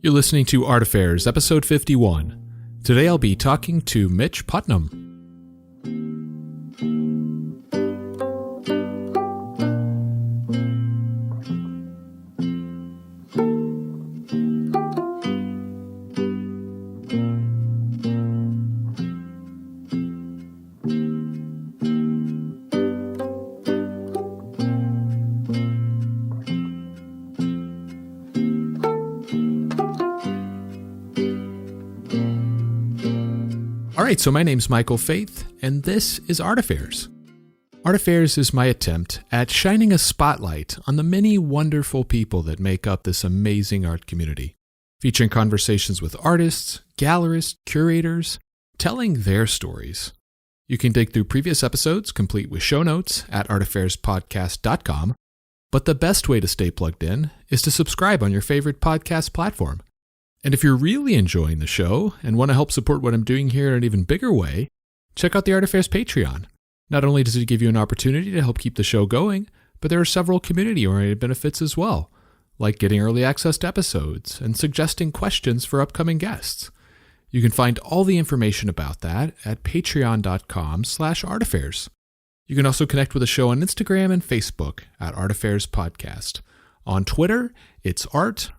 You're listening to Art Affairs, episode 51. Today I'll be talking to Mitch Putnam. Alright, so my name's Michael Faith, and this is Art Affairs. Art Affairs is my attempt at shining a spotlight on the many wonderful people that make up this amazing art community, featuring conversations with artists, gallerists, curators, telling their stories. You can dig through previous episodes, complete with show notes, at artaffairs.podcast.com, but the best way to stay plugged in is to subscribe on your favorite podcast platform. And if you're really enjoying the show and want to help support what I'm doing here in an even bigger way, check out the Art Affairs Patreon. Not only does it give you an opportunity to help keep the show going, but there are several community-oriented benefits as well, like getting early access to episodes and suggesting questions for upcoming guests. You can find all the information about that at patreon.com/artaffairs. You can also connect with the show on Instagram and Facebook at Art Affairs Podcast. On Twitter, it's art_affairs.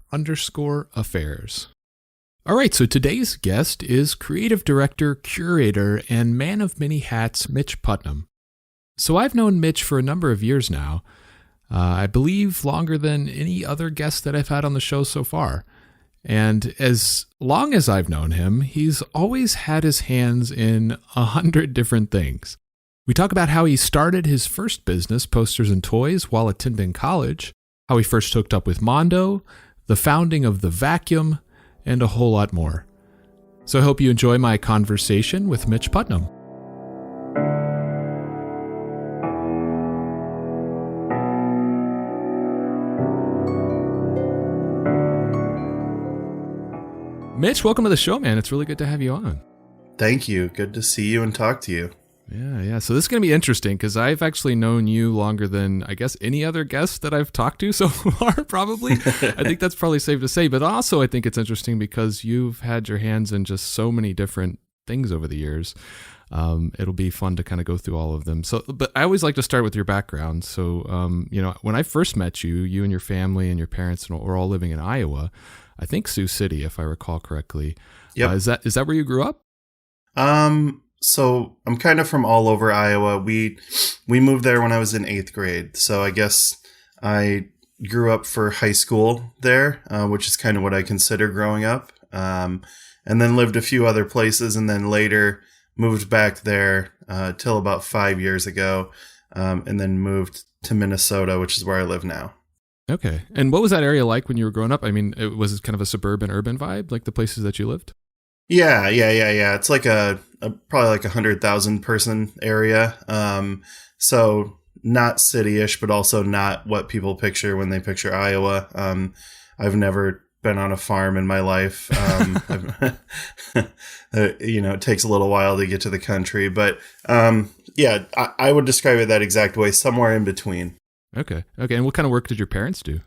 All right, so today's guest is creative director, curator, and man of many hats, Mitch Putnam. So I've known Mitch for a number of years now, I believe longer than any other guest that I've had on the show so far. And as long as I've known him, he's always had his hands in 100 different things. We talk about how he started his first business, Posters and Toys, while attending college, how he first hooked up with Mondo, the founding of the Vacuum, and a whole lot more. So I hope you enjoy my conversation with Mitch Putnam. Mitch, welcome to the show, man. It's really good to have you on. Thank you. Good to see you and talk to you. Yeah. So this is going to be interesting because I've actually known you longer than, I guess, any other guest that I've talked to so far, probably. I think that's probably safe to say. But also, I think it's interesting because you've had your hands in just so many different things over the years. It'll be fun to kind of go through all of them. So, but I always like to start with your background. So, when I first met you, you and your family and your parents were all living in Iowa. I think Sioux City, if I recall correctly. Yep. Is that where you grew up? So I'm kind of from all over Iowa. We moved there when I was in 8th grade. So I guess I grew up for high school there, which is kind of what I consider growing up. And then lived a few other places and then later moved back there, till about 5 years ago. And then moved to Minnesota, which is where I live now. Okay. And what was that area like when you were growing up? I mean, was it kind of a suburban urban vibe, like the places that you lived? Yeah. It's like probably like 100,000 person area. So not city-ish, but also not what people picture when they picture Iowa. I've never been on a farm in my life. It takes a little while to get to the country, but I would describe it that exact way, somewhere in between. Okay. And what kind of work did your parents do?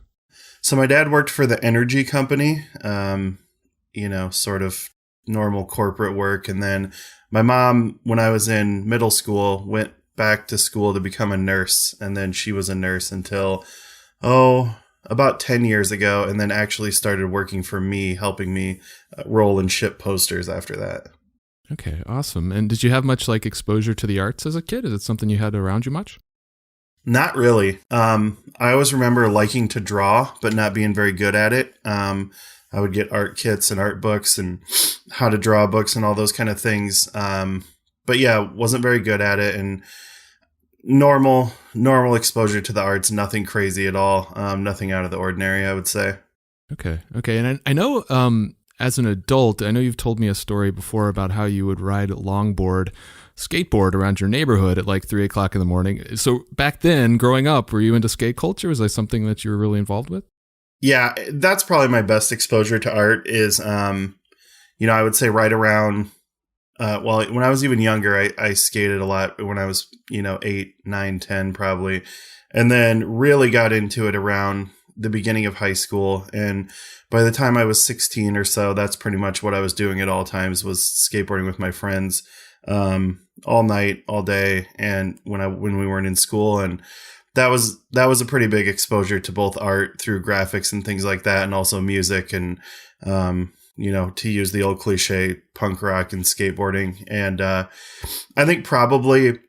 So my dad worked for the energy company, sort of normal corporate work. And then my mom, when I was in middle school, went back to school to become a nurse. And then she was a nurse until, about 10 years ago. And then actually started working for me, helping me roll and ship posters after that. Okay, awesome. And did you have much exposure to the arts as a kid? Is it something you had around you much? Not really. I always remember liking to draw, but not being very good at it. I would get art kits and art books and how to draw books and all those kind of things. But yeah, wasn't very good at it, and normal exposure to the arts, nothing crazy at all. Nothing out of the ordinary, I would say. Okay. And I know, as an adult, I know you've told me a story before about how you would ride a skateboard around your neighborhood at 3:00 in the morning. So back then, growing up, were you into skate culture? Was that something that you were really involved with? Yeah, that's probably my best exposure to art is, I would say right around, when I was even younger, I skated a lot when I was, 8, 9, 10 probably. And then really got into it around the beginning of high school. And by the time I was 16 or so, that's pretty much what I was doing at all times, was skateboarding with my friends, all night, all day. And when we weren't in school, and that was a pretty big exposure to both art through graphics and things like that, and also music, and, to use the old cliche, punk rock and skateboarding. And, I think probably,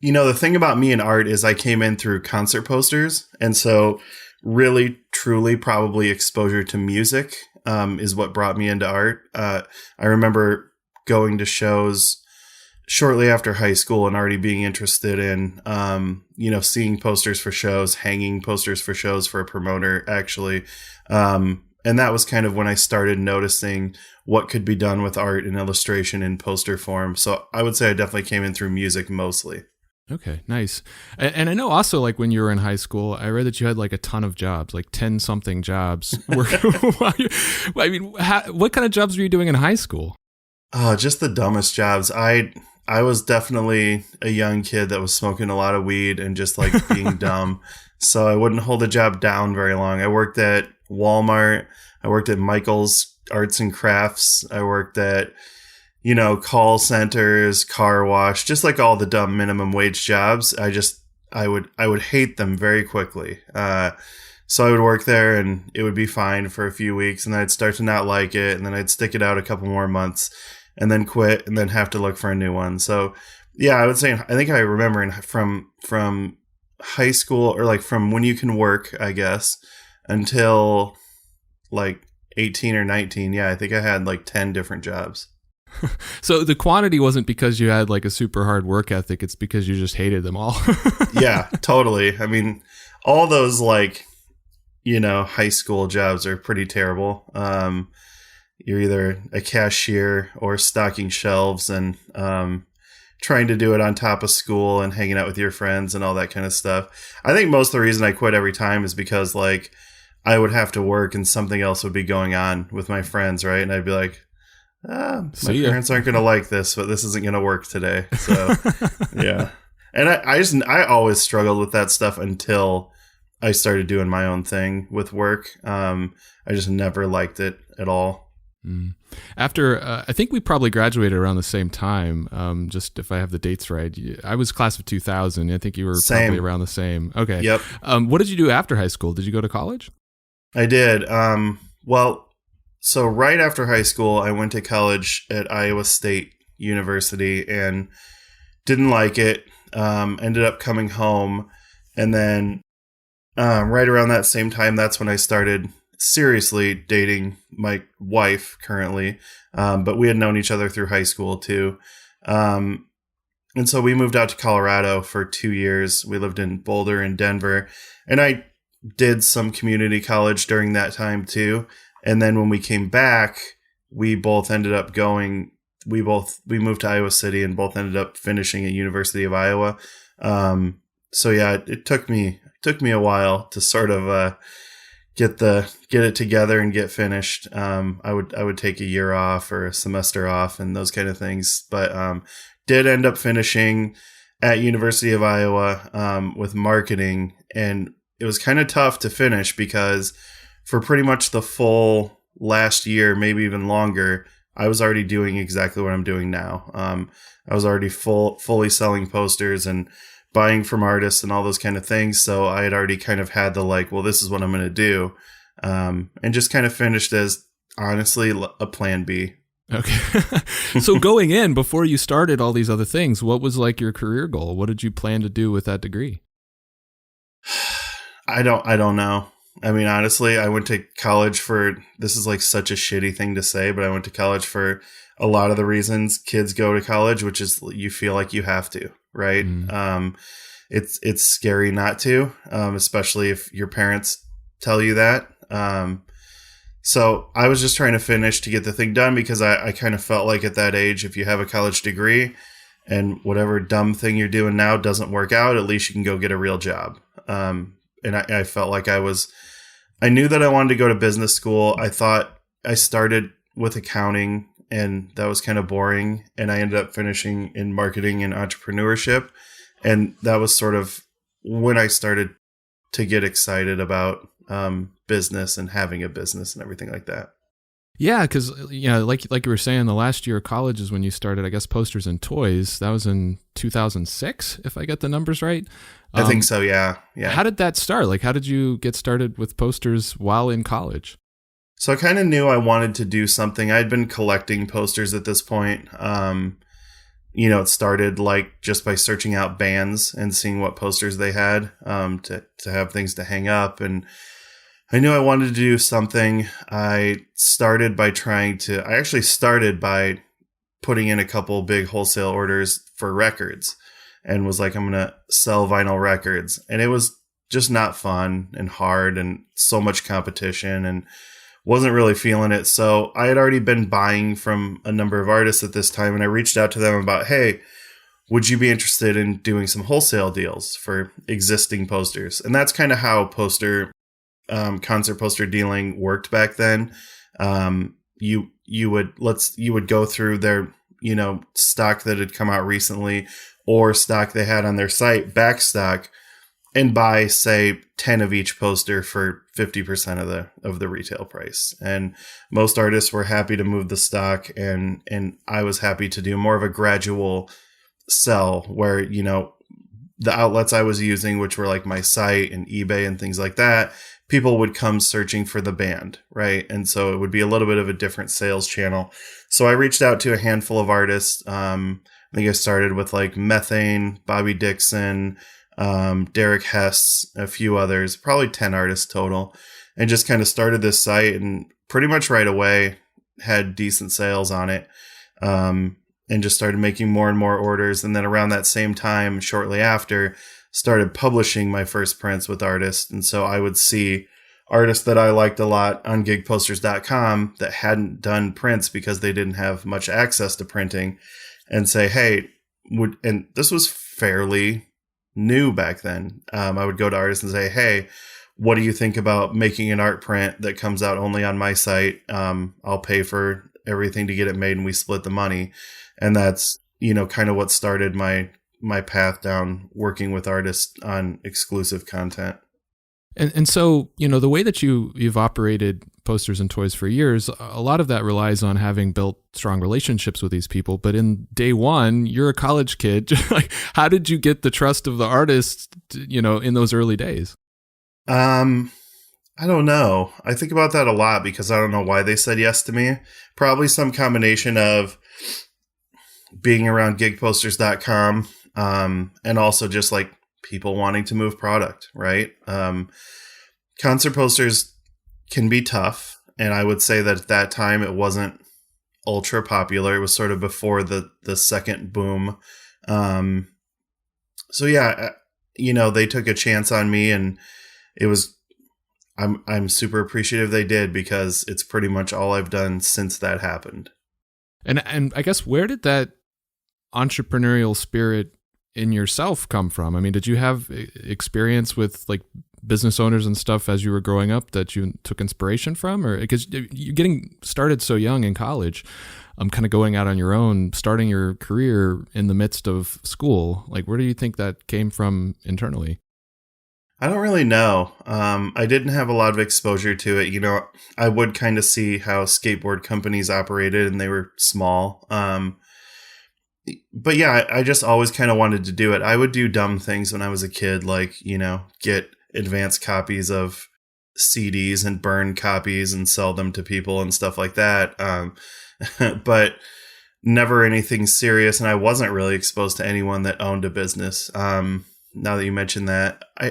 the thing about me and art is I came in through concert posters. And so really, truly, probably exposure to music is what brought me into art. I remember going to shows shortly after high school and already being interested in, seeing posters for shows, hanging posters for shows for a promoter, actually. And that was kind of when I started noticing what could be done with art and illustration in poster form. So I would say I definitely came in through music mostly. Okay, nice. And I know also, like, when you were in high school, I read that you had like a ton of jobs, like 10 something jobs. What kind of jobs were you doing in high school? Oh, just the dumbest jobs. I was definitely a young kid that was smoking a lot of weed and just like being dumb. So I wouldn't hold a job down very long. I worked at Walmart. I worked at Michael's Arts and Crafts. I worked at, call centers, car wash, just like all the dumb minimum wage jobs. I would hate them very quickly. So I would work there and it would be fine for a few weeks, and then I'd start to not like it, and then I'd stick it out a couple more months and then quit and then have to look for a new one. So yeah, I would say, I think I remember from high school, or like from when you can work, I guess, until like 18 or 19. Yeah, I think I had like 10 different jobs. So the quantity wasn't because you had like a super hard work ethic. It's because you just hated them all. Yeah, totally. I mean, all those high school jobs are pretty terrible. You're either a cashier or stocking shelves and trying to do it on top of school and hanging out with your friends and all that kind of stuff. I think most of the reason I quit every time is because like I would have to work and something else would be going on with my friends, right? And I'd be like, my parents aren't going to like this, but this isn't going to work today. So yeah. And I always struggled with that stuff until I started doing my own thing with work. I just never liked it at all. After, I think we probably graduated around the same time. Just if I have the dates right, I was class of 2000. I think you were probably around the same. Okay. Yep. What did you do after high school? Did you go to college? I did. So right after high school, I went to college at Iowa State University and didn't like it. Ended up coming home, and then right around that same time, that's when I started seriously dating my wife currently. But we had known each other through high school too. And so we moved out to Colorado for 2 years. We lived in Boulder and Denver, and I did some community college during that time too. And then when we came back, we both ended up going, we moved to Iowa City and both ended up finishing at University of Iowa. So yeah, it took me a while to sort of, get it together and get finished. I would take a year off or a semester off and those kind of things, but, did end up finishing at University of Iowa, with marketing. And it was kind of tough to finish because for pretty much the full last year, maybe even longer, I was already doing exactly what I'm doing now. I was already fully selling posters and buying from artists and all those kind of things. So I had already kind of had the well, this is what I'm going to do. And just kind of finished as honestly a plan B. Okay. So going in, before you started all these other things, what was like your career goal? What did you plan to do with that degree? I don't know. I mean, honestly, I went to college this is like such a shitty thing to say, but I went to college for a lot of the reasons kids go to college, which is you feel like you have to, right? It's scary not to, especially if your parents tell you that. So I was just trying to finish to get the thing done because I kind of felt like at that age, if you have a college degree and whatever dumb thing you're doing now doesn't work out, at least you can go get a real job. And I felt like I knew that I wanted to go to business school. I thought I started with accounting and that was kind of boring. And I ended up finishing in marketing and entrepreneurship. And that was sort of when I started to get excited about business and having a business and everything like that. Yeah, because like you were saying, the last year of college is when you started, I guess, Posters and Toys. That was in 2006, if I get the numbers right. I think so. Yeah. How did that start? Like, how did you get started with posters while in college? So I kind of knew I wanted to do something. I'd been collecting posters at this point. It started like just by searching out bands and seeing what posters they had to have things to hang up. And I knew I wanted to do something. I actually started by putting in a couple big wholesale orders for records and was like, I'm going to sell vinyl records. And it was just not fun and hard and so much competition and wasn't really feeling it. So I had already been buying from a number of artists at this time. And I reached out to them about, hey, would you be interested in doing some wholesale deals for existing posters? And that's kind of how concert poster dealing worked back then. You would go through their, stock that had come out recently or stock they had on their site, back stock, and buy, say, 10 of each poster for 50% of the retail price. And most artists were happy to move the stock, and I was happy to do more of a gradual sell where, the outlets I was using, which were like my site and eBay and things like that, people would come searching for the band, right? And so it would be a little bit of a different sales channel. So I reached out to a handful of artists. I think I started with like Methane, Bobby Dixon, Derek Hess, a few others, probably 10 artists total, and just kind of started this site and pretty much right away had decent sales on it. And just started making more and more orders. And then around that same time, shortly after, started publishing my first prints with artists. And so I would see artists that I liked a lot on gigposters.com that hadn't done prints because they didn't have much access to printing and say, hey, and this was fairly new back then. I would go to artists and say, hey, what do you think about making an art print that comes out only on my site? I'll pay for everything to get it made and we split the money. And that's, kind of what started my path down working with artists on exclusive content. And so, the way that you've operated Posters and Toys for years, a lot of that relies on having built strong relationships with these people. But in day one, you're a college kid. Like, how did you get the trust of the artists, in those early days? I don't know. I think about that a lot because I don't know why they said yes to me. Probably some combination of being around gigposters.com, and also just like people wanting to move product, right? Concert posters can be tough. And I would say that at that time it wasn't ultra popular. It was sort of before the second boom. So yeah, they took a chance on me and I'm super appreciative they did because it's pretty much all I've done since that happened. And I guess where did that entrepreneurial spirit in yourself come from? I mean, did you have experience with like business owners and stuff as you were growing up that you took inspiration from? Or because you're getting started so young in college, kind of going out on your own, starting your career in the midst of school, like where do you think that came from internally? I don't really know. I didn't have a lot of exposure to it. I would kind of see how skateboard companies operated and they were small. But yeah, I just always kind of wanted to do it. I would do dumb things when I was a kid, like, get advanced copies of CDs and burn copies and sell them to people and stuff like that. But never anything serious. And I wasn't really exposed to anyone that owned a business. Now that you mentioned that, I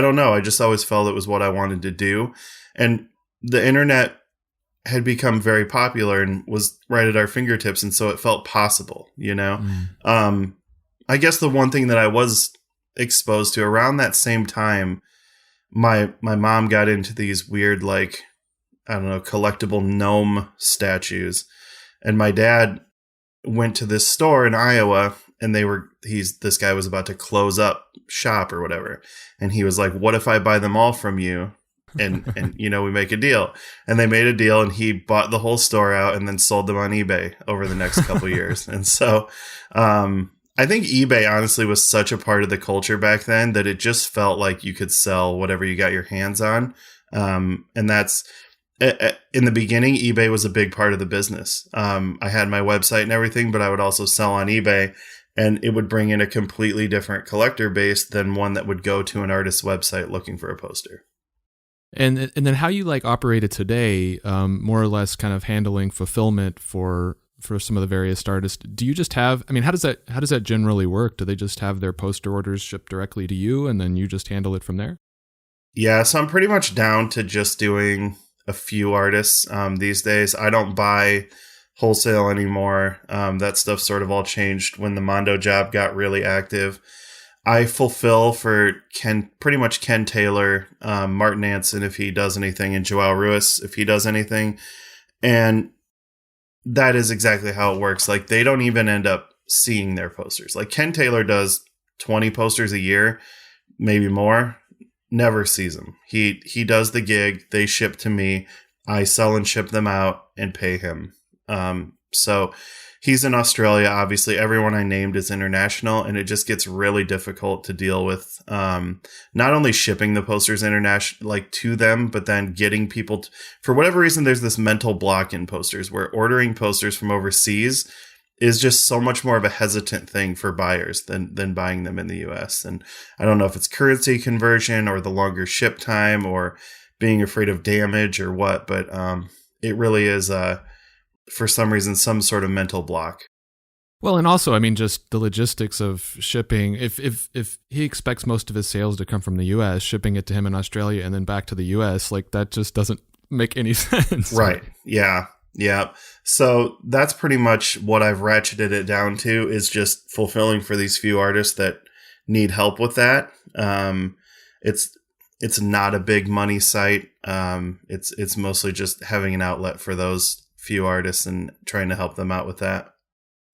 don't know. I just always felt it was what I wanted to do. And the internet had become very popular and was right at our fingertips. And so it felt possible, I guess the one thing that I was exposed to around that same time, my mom got into these weird, like, I don't know, collectible gnome statues. And my dad went to this store in Iowa and this guy was about to close up shop or whatever. And he was like, what if I buy them all from you? And we make a deal. And they made a deal and he bought the whole store out and then sold them on eBay over the next couple years. And so, I think eBay honestly was such a part of the culture back then that it just felt like you could sell whatever you got your hands on. And that's in the beginning, eBay was a big part of the business. I had my website and everything, but I would also sell on eBay, and it would bring in a completely different collector base than one that would go to an artist's website looking for a poster. And then how you like operated today, more or less kind of handling fulfillment for some of the various artists. Do you just have, I mean, how does that generally work? Do they just have their poster orders shipped directly to you and then you just handle it from there? Yeah, so I'm pretty much down to just doing a few artists these days. I don't buy wholesale anymore. That stuff sort of all changed when the Mondo job got really active. I fulfill for pretty much Ken Taylor, Martin Anson if he does anything, and Joao Ruiz if he does anything. And that is exactly how it works. Like, they don't even end up seeing their posters. Like, Ken Taylor does 20 posters a year, maybe more. Never sees them. He does the gig. They ship to me. I sell and ship them out and pay him. So he's in Australia. Obviously, everyone I named is international, and it just gets really difficult to deal with. Not only shipping the posters international, like, to them, but then getting people for whatever reason. There's this mental block in posters where ordering posters from overseas is just so much more of a hesitant thing for buyers than buying them in the US. And I don't know if it's currency conversion or the longer ship time or being afraid of damage or what, but it really is, for some reason, some sort of mental block. Well, and also, I mean, just the logistics of shipping. If he expects most of his sales to come from the US, shipping it to him in Australia and then back to the US, like, that just doesn't make any sense. Right. Yeah. Yeah. So that's pretty much what I've ratcheted it down to, is just fulfilling for these few artists that need help with that. It's not a big money site. It's mostly just having an outlet for those few artists and trying to help them out with that.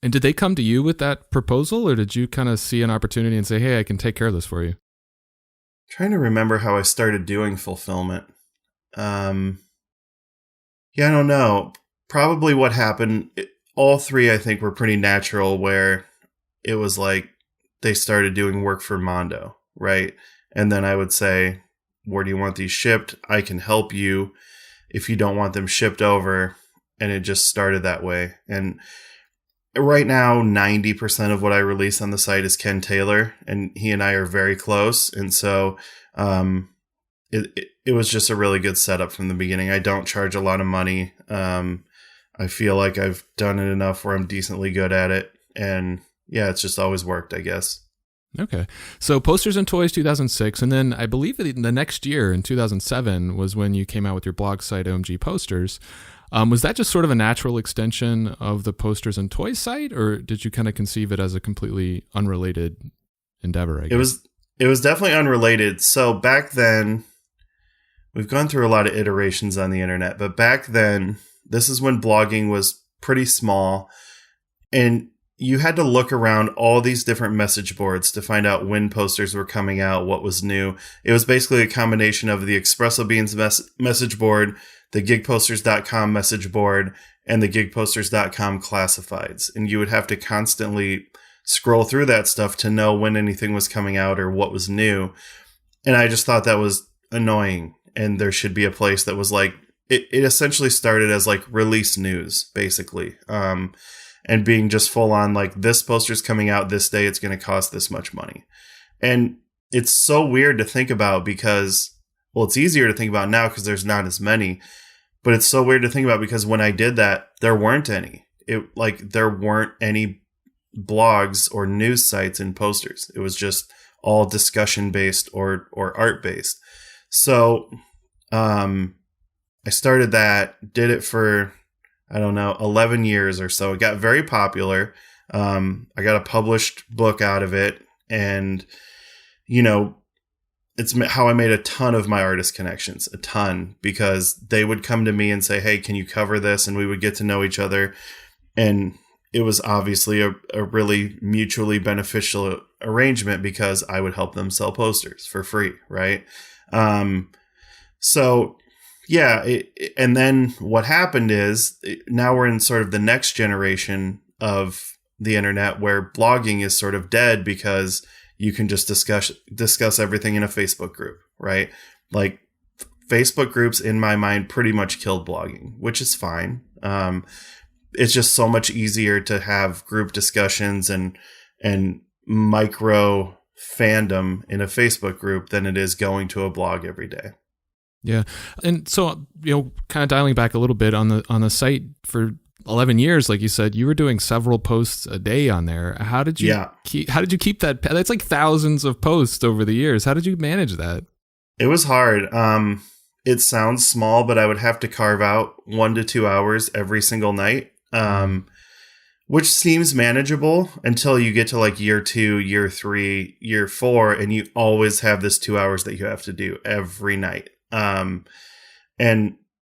And did they come to you with that proposal, or did you kind of see an opportunity and say, hey, I can take care of this for you? Trying to remember how I started doing fulfillment. Yeah, I don't know. Probably what happened, all three I think were pretty natural, where it was like they started doing work for Mondo, right? And then I would say, where do you want these shipped? I can help you if you don't want them shipped over. And it just started that way. And right now, 90% of what I release on the site is Ken Taylor, and he and I are very close. And so it was just a really good setup from the beginning. I don't charge a lot of money. I feel like I've done it enough where I'm decently good at it. And yeah, it's just always worked, I guess. Okay. So Posters and Toys 2006, and then I believe the next year in 2007 was when you came out with your blog site, OMG Posters. Was that just sort of a natural extension of the Posters and Toys site, or did you kind of conceive it as a completely unrelated endeavor, I guess? It was definitely unrelated. So back then, we've gone through a lot of iterations on the internet, but back then, this is when blogging was pretty small, and you had to look around all these different message boards to find out when posters were coming out, what was new. It was basically a combination of the Espresso Beans message board, the gigposters.com message board, and the gigposters.com classifieds. And you would have to constantly scroll through that stuff to know when anything was coming out or what was new. And I just thought that was annoying. And there should be a place that was like, it essentially started as like release news, basically. And being just full on like, this poster's coming out this day, it's going to cost this much money. And it's so weird to think about because, well, it's easier to think about now because there's not as many, but it's so weird to think about because when I did that, there weren't any. There weren't any blogs or news sites in posters. It was just all discussion based or art based. So, I started that, did it for, 11 years or so. It got very popular. I got a published book out of it. And, it's how I made a ton of my artist connections, a ton, because they would come to me and say, hey, can you cover this? And we would get to know each other. And it was obviously a really mutually beneficial arrangement because I would help them sell posters for free, right? So yeah, and then what happened is now we're in sort of the next generation of the internet, where blogging is sort of dead because you can just discuss everything in a Facebook group, right? Like Facebook groups, in my mind, pretty much killed blogging, which is fine. It's just so much easier to have group discussions and micro fandom in a Facebook group than it is going to a blog every day. Yeah. And so, kind of dialing back a little bit on the site for 11 years, like you said, you were doing several posts a day on there. How did you keep that? That's like thousands of posts over the years. How did you manage that? It was hard. It sounds small, but I would have to carve out 1 to 2 hours every single night. Which seems manageable until you get to like year 2, year 3, year 4, and you always have this 2 hours that you have to do every night. And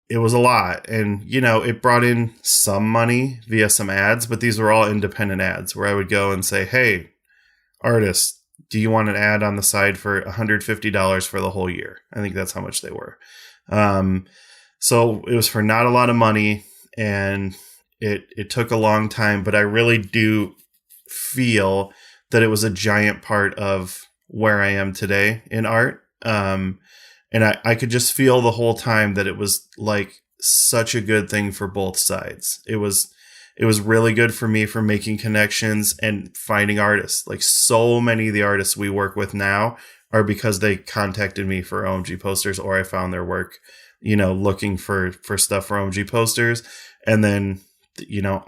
it was a lot. And, it brought in some money via some ads, but these were all independent ads where I would go and say, hey, artist, do you want an ad on the side for $150 for the whole year? I think that's how much they were. So it was for not a lot of money, and it took a long time, but I really do feel that it was a giant part of where I am today in art. And I could just feel the whole time that it was like such a good thing for both sides. It was really good for me for making connections and finding artists. Like, so many of the artists we work with now are because they contacted me for OMG posters, or I found their work, looking for stuff for OMG posters. And then,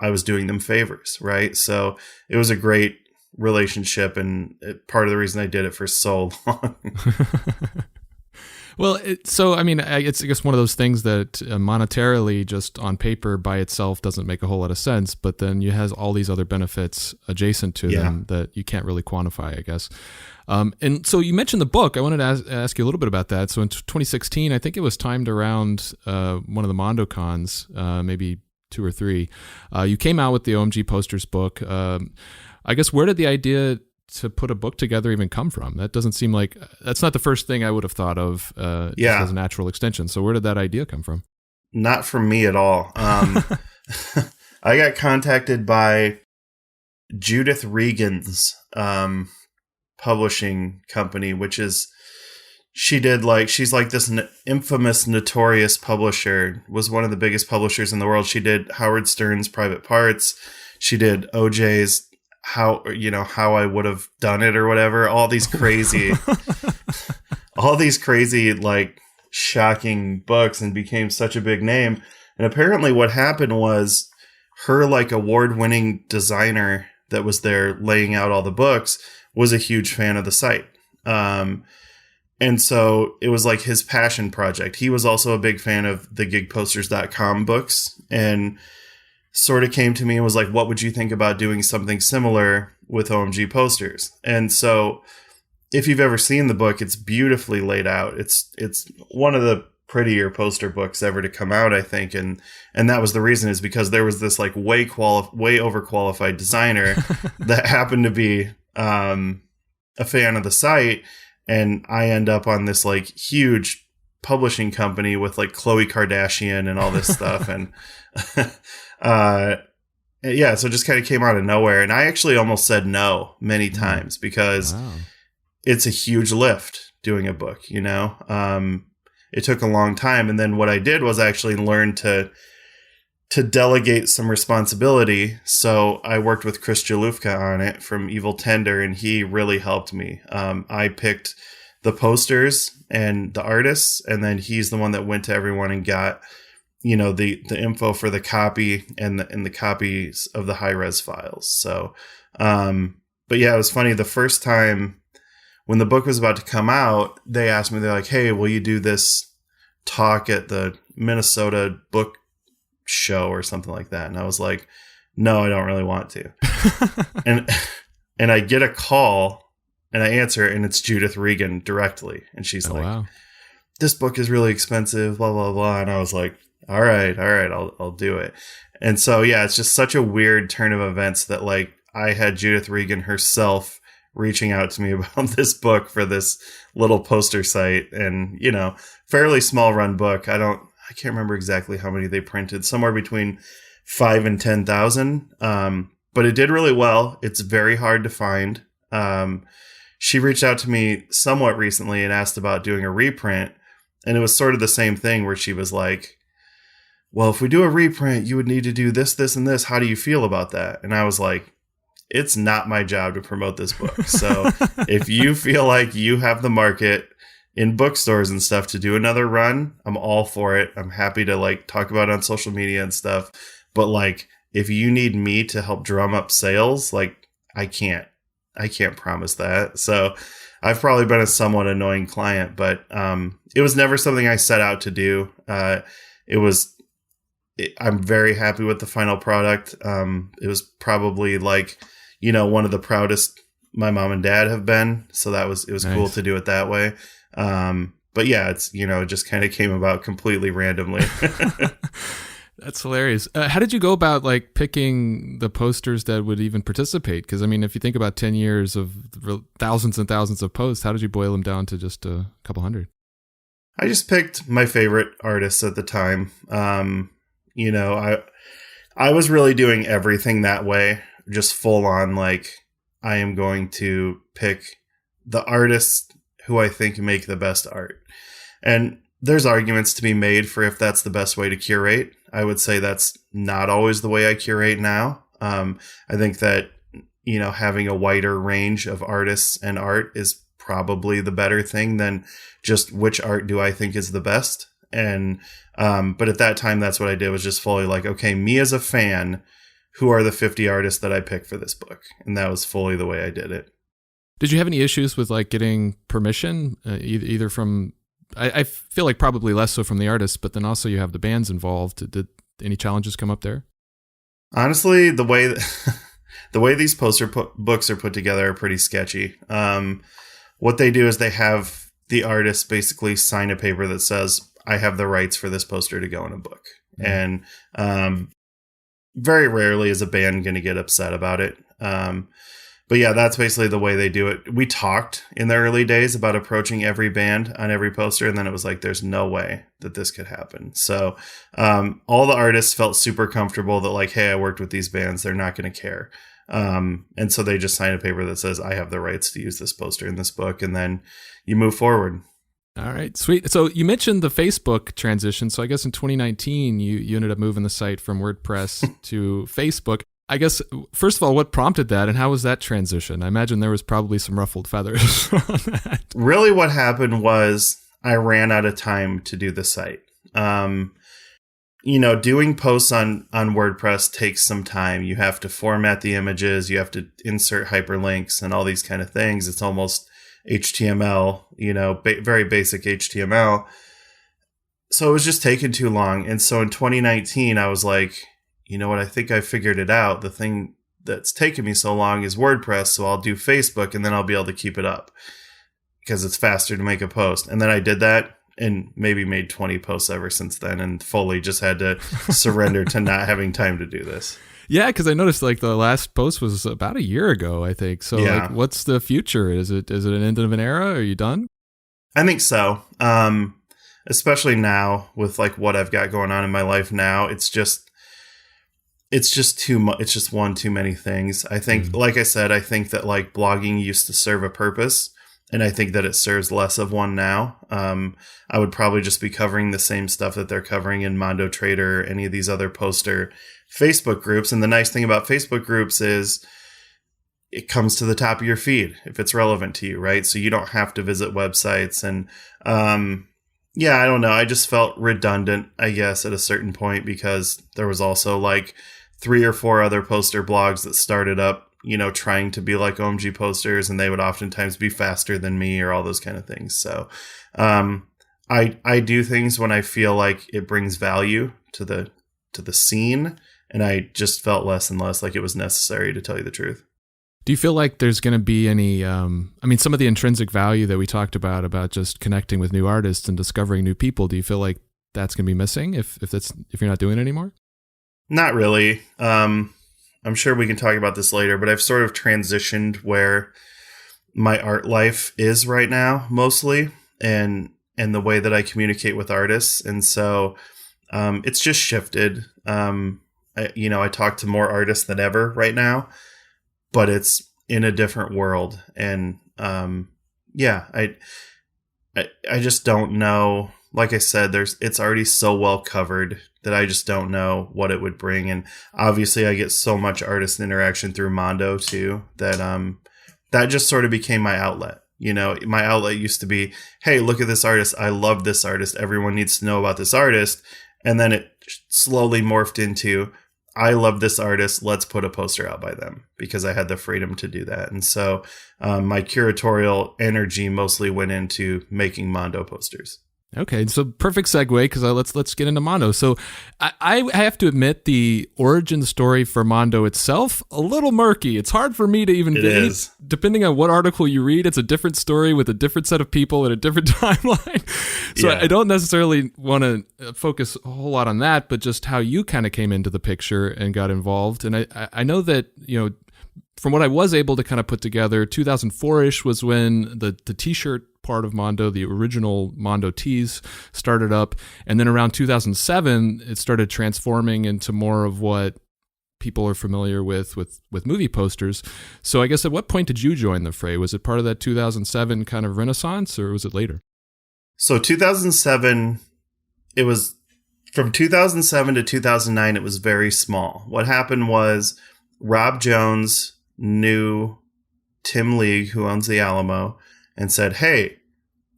I was doing them favors, right? So it was a great relationship, and part of the reason I did it for so long. Well, it's I guess one of those things that monetarily, just on paper by itself, doesn't make a whole lot of sense, but then you has all these other benefits adjacent to them that you can't really quantify, I guess. And so you mentioned the book. I wanted to ask you a little bit about that. So in 2016, I think it was timed around one of the Mondo cons, maybe 2 or 3. You came out with the OMG Posters book. I guess, where did the idea to put a book together even come from? That doesn't seem like, that's not the first thing I would have thought of just as a natural extension. So where did that idea come from? Not from me at all. I got contacted by Judith Regan's publishing company, which is, she's like this infamous, notorious publisher, was one of the biggest publishers in the world. She did Howard Stern's Private Parts. She did OJ's How I Would Have Done It, or whatever. All these crazy, like shocking books, and became such a big name. And apparently what happened was, her like award-winning designer that was there laying out all the books was a huge fan of the site. And so it was like his passion project. He was also a big fan of the gigposters.com books, and sort of came to me and was like, what would you think about doing something similar with OMG posters? And so if you've ever seen the book, it's beautifully laid out. It's one of the prettier poster books ever to come out, I think. And that was the reason, is because there was this like way overqualified designer that happened to be a fan of the site. And I end up on this like huge publishing company with like Khloe Kardashian and all this stuff. And so it just kind of came out of nowhere. And I actually almost said no many times, because it's a huge lift doing a book, it took a long time. And then what I did was actually learn to delegate some responsibility. So I worked with Chris Jalufka on it from Evil Tender, and he really helped me. I picked the posters and the artists, and then he's the one that went to everyone and got, the info for the copy and the copies of the high res files. So, but yeah, it was funny. The first time when the book was about to come out, they asked me, they're like, hey, will you do this talk at the Minnesota book show or something like that? And I was like, no, I don't really want to. and I get a call, and I answer, and it's Judith Regan directly. And she's like, this book is really expensive, blah, blah, blah. And I was like, all right, I'll do it. And so, yeah, it's just such a weird turn of events that like I had Judith Regan herself reaching out to me about this book for this little poster site, and, fairly small run book. I can't remember exactly how many they printed, somewhere between 5,000 and 10,000. But it did really well. It's very hard to find. She reached out to me somewhat recently and asked about doing a reprint. And it was sort of the same thing where she was like, well, if we do a reprint, you would need to do this, this, and this. How do you feel about that? And I was like, it's not my job to promote this book. So if you feel like you have the market in bookstores and stuff to do another run, I'm all for it. I'm happy to like talk about it on social media and stuff. But like, if you need me to help drum up sales, like I can't promise that. So I've probably been a somewhat annoying client, but it was never something I set out to do. I'm very happy with the final product. It was probably like, one of the proudest my mom and dad have been. So it was nice. Cool to do it that way. But yeah, it's, it just kind of came about completely randomly. That's hilarious. How did you go about like picking the posters that would even participate? Because I mean, if you think about 10 years of thousands and thousands of posts, how did you boil them down to just a couple hundred? I just picked my favorite artists at the time. I was really doing everything that way, just full on, like, I am going to pick the artists who I think make the best art. And there's arguments to be made for if that's the best way to curate. I would say that's not always the way I curate now. I think that, having a wider range of artists and art is probably the better thing than just which art do I think is the best. And, but at that time, that's what I did, was just fully like, okay, me as a fan, who are the 50 artists that I pick for this book? And that was fully the way I did it. Did you have any issues with like getting permission, either from, I feel like probably less so from the artists, but then also you have the bands involved. Did any challenges come up there? Honestly, the way these poster books are put together are pretty sketchy. What they do is they have the artist basically sign a paper that says, I have the rights for this poster to go in a book. Mm-hmm. And very rarely is a band going to get upset about it. But yeah, that's basically the way they do it. We talked in the early days about approaching every band on every poster, and then it was like, there's no way that this could happen. So all the artists felt super comfortable that like, hey, I worked with these bands. They're not going to care. And so they just sign a paper that says, I have the rights to use this poster in this book. And then you move forward. All right, sweet. So you mentioned the Facebook transition. So I guess in 2019, you ended up moving the site from WordPress to Facebook. I guess, first of all, what prompted that and how was that transition? I imagine there was probably some ruffled feathers on that. Really what happened was I ran out of time to do the site. Doing posts on WordPress takes some time. You have to format the images, you have to insert hyperlinks and all these kind of things. It's almost HTML, very basic HTML. So it was just taking too long. And so in 2019, I was like, you know what? I think I figured it out. The thing that's taken me so long is WordPress. So I'll do Facebook and then I'll be able to keep it up because it's faster to make a post. And then I did that and maybe made 20 posts ever since then and fully just had to surrender to not having time to do this. Yeah, because I noticed like the last post was about a year ago, I think. So yeah. Like, what's the future? Is it an end of an era? Are you done? I think so. Especially now with like what I've got going on in my life now, it's just too much. It's just one too many things. I think, like I said, I think that like blogging used to serve a purpose, and I think that it serves less of one now. I would probably just be covering the same stuff that they're covering in Mondo Trader, any of these other poster Facebook groups. And the nice thing about Facebook groups is it comes to the top of your feed if it's relevant to you, right? So you don't have to visit websites. And I don't know. I just felt redundant, I guess, at a certain point because there was also like 3 or 4 other poster blogs that started up, trying to be like OMG posters, and they would oftentimes be faster than me or all those kind of things. So I do things when I feel like it brings value to the scene, and I just felt less and less like it was necessary, to tell you the truth. Do you feel like there's going to be any, some of the intrinsic value that we talked about just connecting with new artists and discovering new people, do you feel like that's going to be missing if you're not doing it anymore? Not really. I'm sure we can talk about this later, but I've sort of transitioned where my art life is right now, mostly, and the way that I communicate with artists. And so it's just shifted. I talk to more artists than ever right now, but it's in a different world. And yeah, I just don't know. Like I said, it's already so well covered that I just don't know what it would bring. And obviously I get so much artist interaction through Mondo too, that that just sort of became my outlet. My outlet used to be, hey, look at this artist. I love this artist. Everyone needs to know about this artist. And then it slowly morphed into, I love this artist. Let's put a poster out by them, because I had the freedom to do that. And so my curatorial energy mostly went into making Mondo posters. Okay, so perfect segue, because let's get into Mondo. So I have to admit, the origin story for Mondo itself, a little murky. It's hard for me to even get depending on what article you read, it's a different story with a different set of people and a different timeline. So yeah. I don't necessarily want to focus a whole lot on that, but just how you kind of came into the picture and got involved. And I know that, from what I was able to kind of put together, 2004-ish was when the t-shirt part of Mondo, the original Mondo tees, started up. And then around 2007, it started transforming into more of what people are familiar with movie posters. So I guess, at what point did you join the fray? Was it part of that 2007 kind of renaissance, or was it later? So 2007, it was from 2007 to 2009, it was very small. What happened was Rob Jones knew Tim League, who owns the Alamo, and said, hey,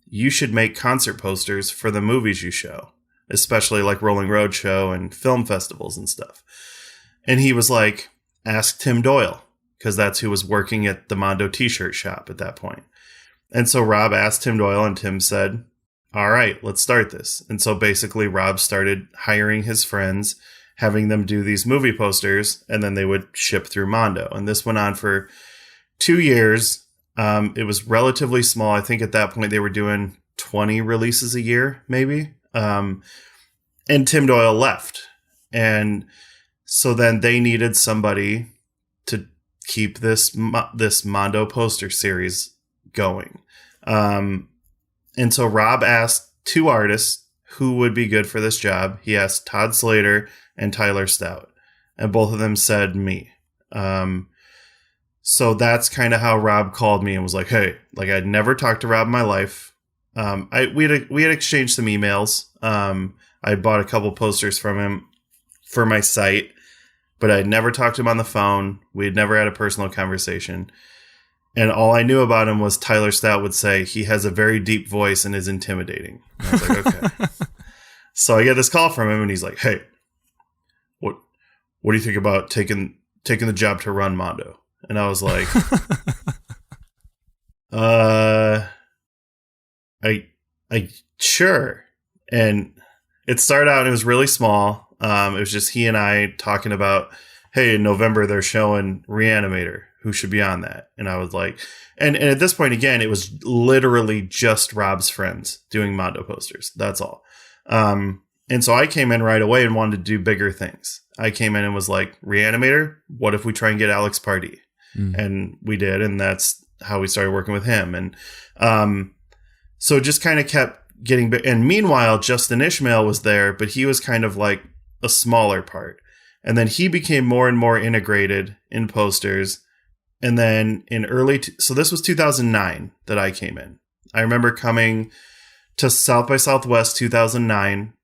you should make concert posters for the movies you show, especially like Rolling Road Show and film festivals and stuff. And he was like, ask Tim Doyle, because that's who was working at the Mondo t-shirt shop at that point. And so Rob asked Tim Doyle, and Tim said, all right, let's start this. And so basically Rob started hiring his friends, having them do these movie posters, and then they would ship through Mondo. And this went on for 2 years. It was relatively small. I think at that point they were doing 20 releases a year, maybe. And Tim Doyle left. And so then they needed somebody to keep this Mondo poster series going. And so Rob asked 2 artists who would be good for this job. He asked Todd Slater and Tyler Stout, and both of them said me. So that's kind of how Rob called me and was like, hey, like, I'd never talked to Rob in my life. We had exchanged some emails. I bought a couple posters from him for my site, but I'd never talked to him on the phone. We had never had a personal conversation. And all I knew about him was Tyler Stout would say he has a very deep voice and is intimidating. And I was like, okay. So I get this call from him, and he's like, hey, what do you think about taking the job to run Mondo? And I was like, I sure. And it started out, and it was really small. It was just he and I talking about, hey, in November they're showing Reanimator. Who should be on that? And I was like, and at this point, again, it was literally just Rob's friends doing Mondo posters. That's all. And so I came in right away and wanted to do bigger things. I came in and was like, Reanimator, what if we try and get Alex Pardee? And we did, and that's how we started working with him. And so it just kind of kept getting big. And meanwhile, Justin Ishmael was there, but he was kind of like a smaller part. And then he became more and more integrated in posters. And then in so this was 2009 that I came in. I remember coming to South by Southwest 2009,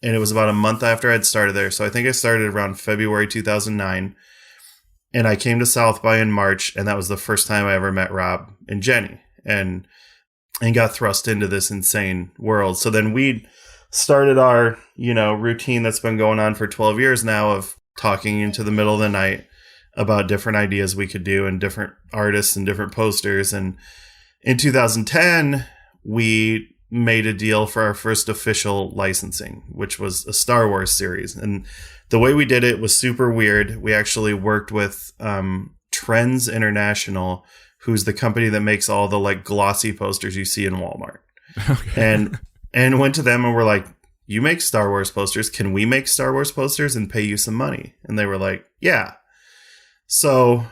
and it was about a month after I'd started there. So I think I started around February 2009. And I came to South by in March, and that was the first time I ever met Rob and Jenny, and got thrust into this insane world. So then we started our, routine that's been going on for 12 years now of talking into the middle of the night about different ideas we could do and different artists and different posters. And in 2010, we made a deal for our first official licensing, which was a Star Wars series. And the way we did it was super weird. We actually worked with Trends International, who's the company that makes all the like glossy posters you see in Walmart. Okay. And went to them and we're like, you make Star Wars posters. Can we make Star Wars posters and pay you some money? And they were like, yeah. So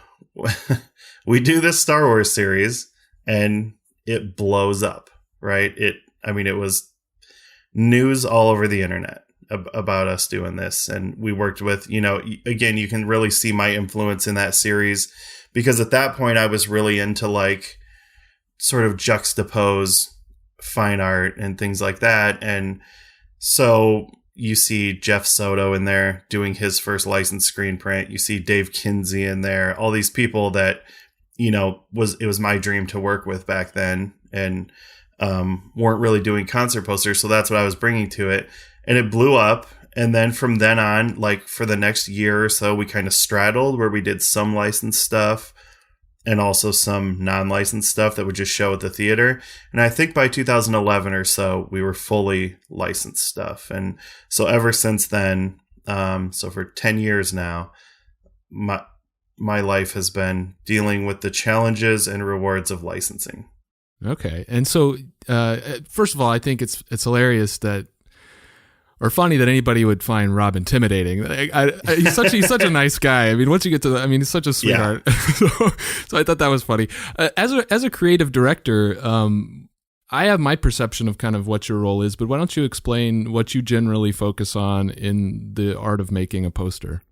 we do this Star Wars series and it blows up, right? It was news all over the internet. about us doing this. And we worked with, again, you can really see my influence in that series, because at that point I was really into like sort of juxtapose fine art and things like that. And so you see Jeff Soto in there doing his first licensed screen print. You see Dave Kinsey in there, all these people that, it was my dream to work with back then, and weren't really doing concert posters. So that's what I was bringing to it. And it blew up. And then from then on, like for the next year or so, we kind of straddled where we did some licensed stuff and also some non-licensed stuff that would just show at the theater. And I think by 2011 or so, we were fully licensed stuff. And so ever since then, so for 10 years now, my life has been dealing with the challenges and rewards of licensing. Okay. And so, first of all, I think it's hilarious that, or funny that anybody would find Rob intimidating. He's such a nice guy. I mean, once you get to he's such a sweetheart. Yeah. so I thought that was funny. As a creative director, I have my perception of kind of what your role is, but why don't you explain what you generally focus on in the art of making a poster?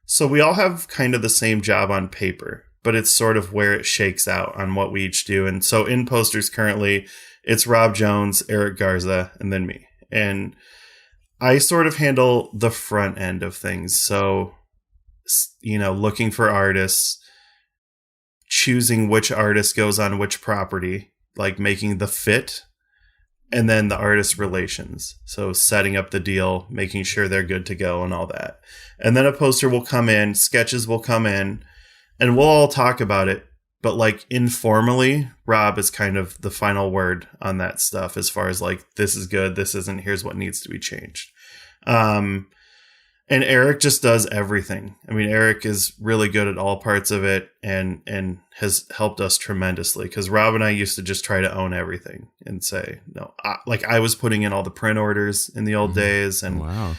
So we all have kind of the same job on paper, but it's sort of where it shakes out on what we each do. And so in posters currently, it's Rob Jones, Eric Garza, and then me. And I sort of handle the front end of things. So, looking for artists, choosing which artist goes on which property, like making the fit, and then the artist relations. So setting up the deal, making sure they're good to go and all that. And then a poster will come in, sketches will come in, and we'll all talk about it. But like informally, Rob is kind of the final word on that stuff as far as like, this is good, this isn't, here's what needs to be changed. And Eric just does everything. I mean, Eric is really good at all parts of it and has helped us tremendously, because Rob and I used to just try to own everything and say, no, I was putting in all the print orders in the old days. And wow.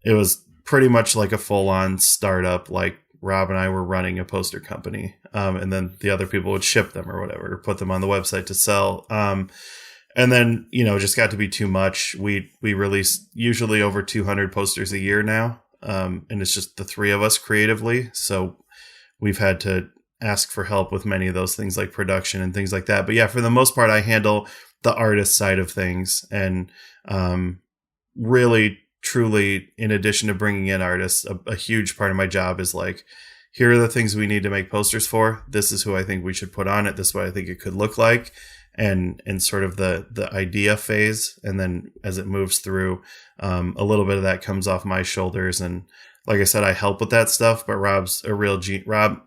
It was pretty much like a full on startup. Like Rob and I were running a poster company. And then the other people would ship them or whatever, or put them on the website to sell. And then, it just got to be too much. We release usually over 200 posters a year now. And it's just the three of us creatively. So we've had to ask for help with many of those things like production and things like that. But yeah, for the most part, I handle the artist side of things. And really, truly, in addition to bringing in artists, a huge part of my job is like, here are the things we need to make posters for. This is who I think we should put on it. This is what I think it could look like. And sort of the idea phase. And then as it moves through, a little bit of that comes off my shoulders. And like I said, I help with that stuff, but Rob's a real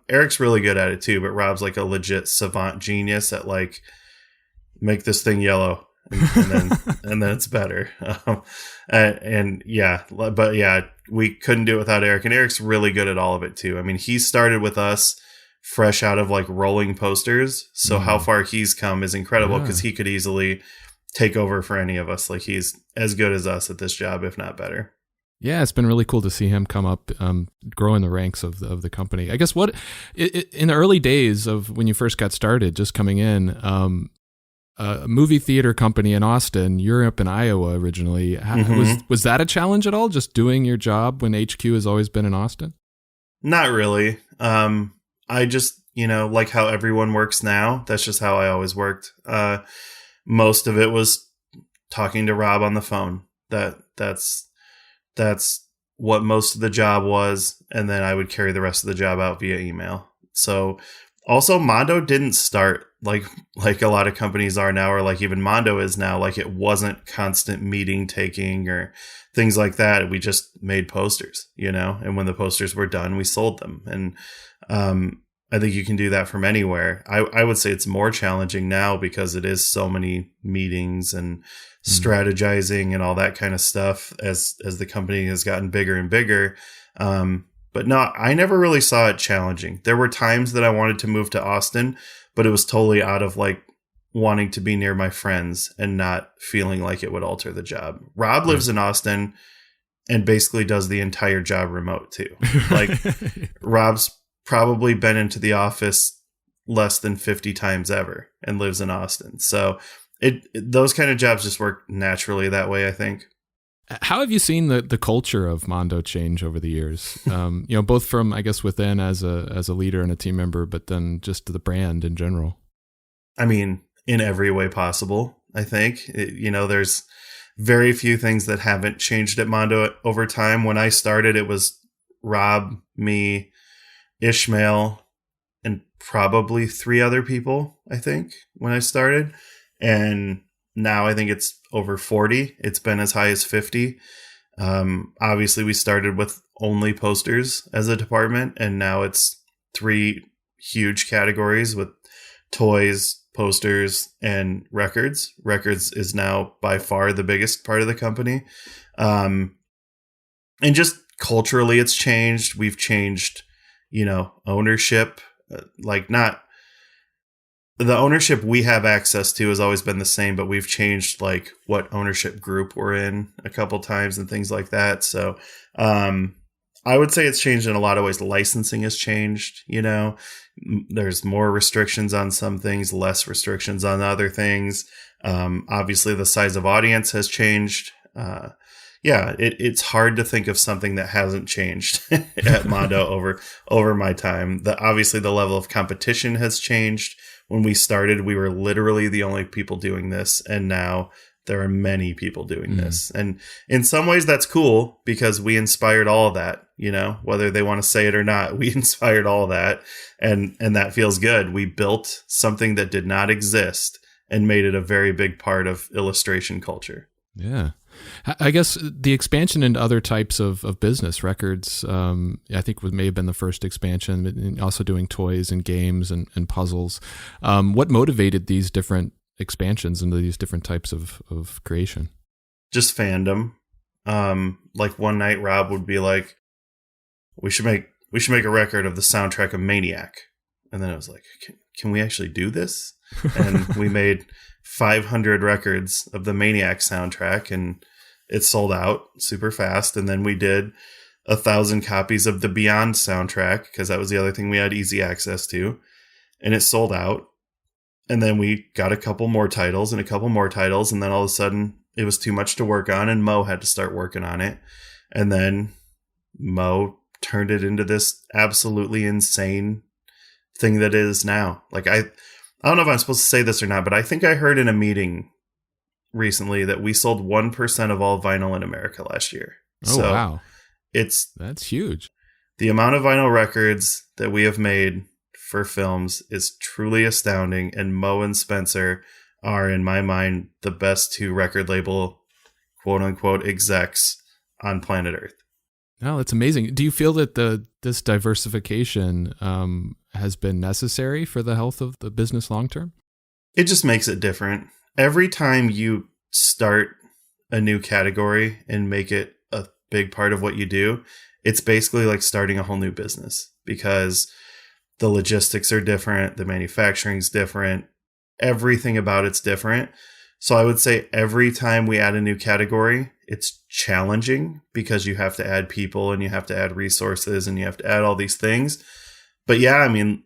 Eric's really good at it too, but Rob's like a legit savant genius at like, make this thing yellow and then it's better. But yeah, we couldn't do it without Eric, and Eric's really good at all of it too. I mean, he started with us fresh out of like rolling posters. So how far he's come is incredible, because he could easily take over for any of us. Like he's as good as us at this job, if not better. Yeah, it's been really cool to see him come up, grow in the ranks of the company. I guess in the early days of when you first got started, just coming in, a movie theater company in Austin, you're up in Iowa originally. Was that a challenge at all, just doing your job when HQ has always been in Austin? Not really. I just, like how everyone works now, that's just how I always worked. Most of it was talking to Rob on the phone. That's what most of the job was. And then I would carry the rest of the job out via email. So also Mondo didn't start like a lot of companies are now, or like even Mondo is now. Like it wasn't constant meeting taking or things like that. We just made posters, and when the posters were done, we sold them. And I think you can do that from anywhere. I would say it's more challenging now because it is so many meetings and strategizing and all that kind of stuff as the company has gotten bigger and bigger. But no, I never really saw it challenging. There were times that I wanted to move to Austin, but it was totally out of like wanting to be near my friends and not feeling like it would alter the job. Rob lives in Austin and basically does the entire job remote too. Like Rob's probably been into the office less than 50 times ever and lives in Austin. So those kind of jobs just work naturally that way, I think. How have you seen the culture of Mondo change over the years? Both from, I guess, within as a leader and a team member, but then just the brand in general. I mean, in every way possible, I think. There's very few things that haven't changed at Mondo over time. When I started, it was Rob, me, Ishmael, and probably 3 other people, I think, when I started. And now I think it's over 40. It's been as high as 50. Obviously, we started with only posters as a department, and now it's 3 huge categories with toys, posters, and records. Records is now by far the biggest part of the company. And just culturally, it's changed. We've changed, ownership. Not the ownership we have access to has always been the same, but we've changed like what ownership group we're in a couple times and things like that. So I would say it's changed in a lot of ways. Licensing has changed. There's more restrictions on some things, less restrictions on other things. Obviously, the size of audience has changed. It's hard to think of something that hasn't changed at Mondo over my time. Obviously, the level of competition has changed. When we started, we were literally the only people doing this, and now there are many people doing this. And in some ways, that's cool because we inspired all of that. Whether they want to say it or not, we inspired all of that, and that feels good. We built something that did not exist and made it a very big part of illustration culture. Yeah. I guess the expansion into other types of business, records, I think may have been the first expansion, but also doing toys and games and puzzles. What motivated these different expansions into these different types of creation? Just fandom. Like one night Rob would be like, we should make a record of the soundtrack of Maniac. And then I was like, can we actually do this? And we made 500 records of the Maniac soundtrack, and it sold out super fast. And then we did 1,000 copies of the Beyond soundtrack, because that was the other thing we had easy access to, and it sold out. And then we got a couple more titles, and then all of a sudden it was too much to work on, and Mo had to start working on it. And then Mo turned it into this absolutely insane thing that it is now. Like I don't know if I'm supposed to say this or not, but I think I heard in a meeting recently that we sold 1% of all vinyl in America last year. Oh, so wow. That's huge. The amount of vinyl records that we have made for films is truly astounding. And Mo and Spencer are, in my mind, the best 2 record label, quote unquote, execs on planet Earth. No, it's amazing. Do you feel that this diversification has been necessary for the health of the business long term? It just makes it different. Every time you start a new category and make it a big part of what you do, it's basically like starting a whole new business, because the logistics are different, the manufacturing's different, everything about it's different. So I would say every time we add a new category, it's challenging because you have to add people and you have to add resources and you have to add all these things. But yeah, I mean,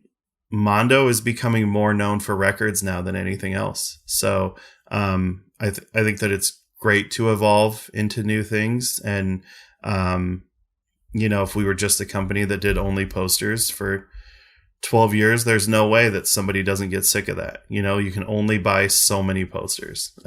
Mondo is becoming more known for records now than anything else. So I think that it's great to evolve into new things. And, if we were just a company that did only posters for 12 years, there's no way that somebody doesn't get sick of that. You can only buy so many posters.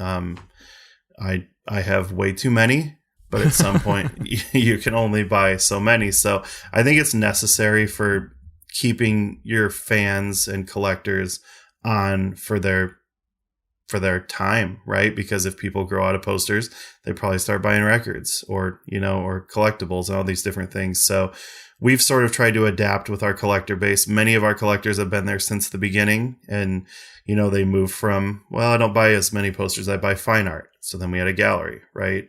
I have way too many, but at some point you can only buy so many. So I think it's necessary for keeping your fans and collectors on for their time, right? Because if people grow out of posters, they probably start buying records or collectibles and all these different things. So we've sort of tried to adapt with our collector base. Many of our collectors have been there since the beginning, and they moved from, well, I don't buy as many posters, I buy fine art. So then we had a gallery, right?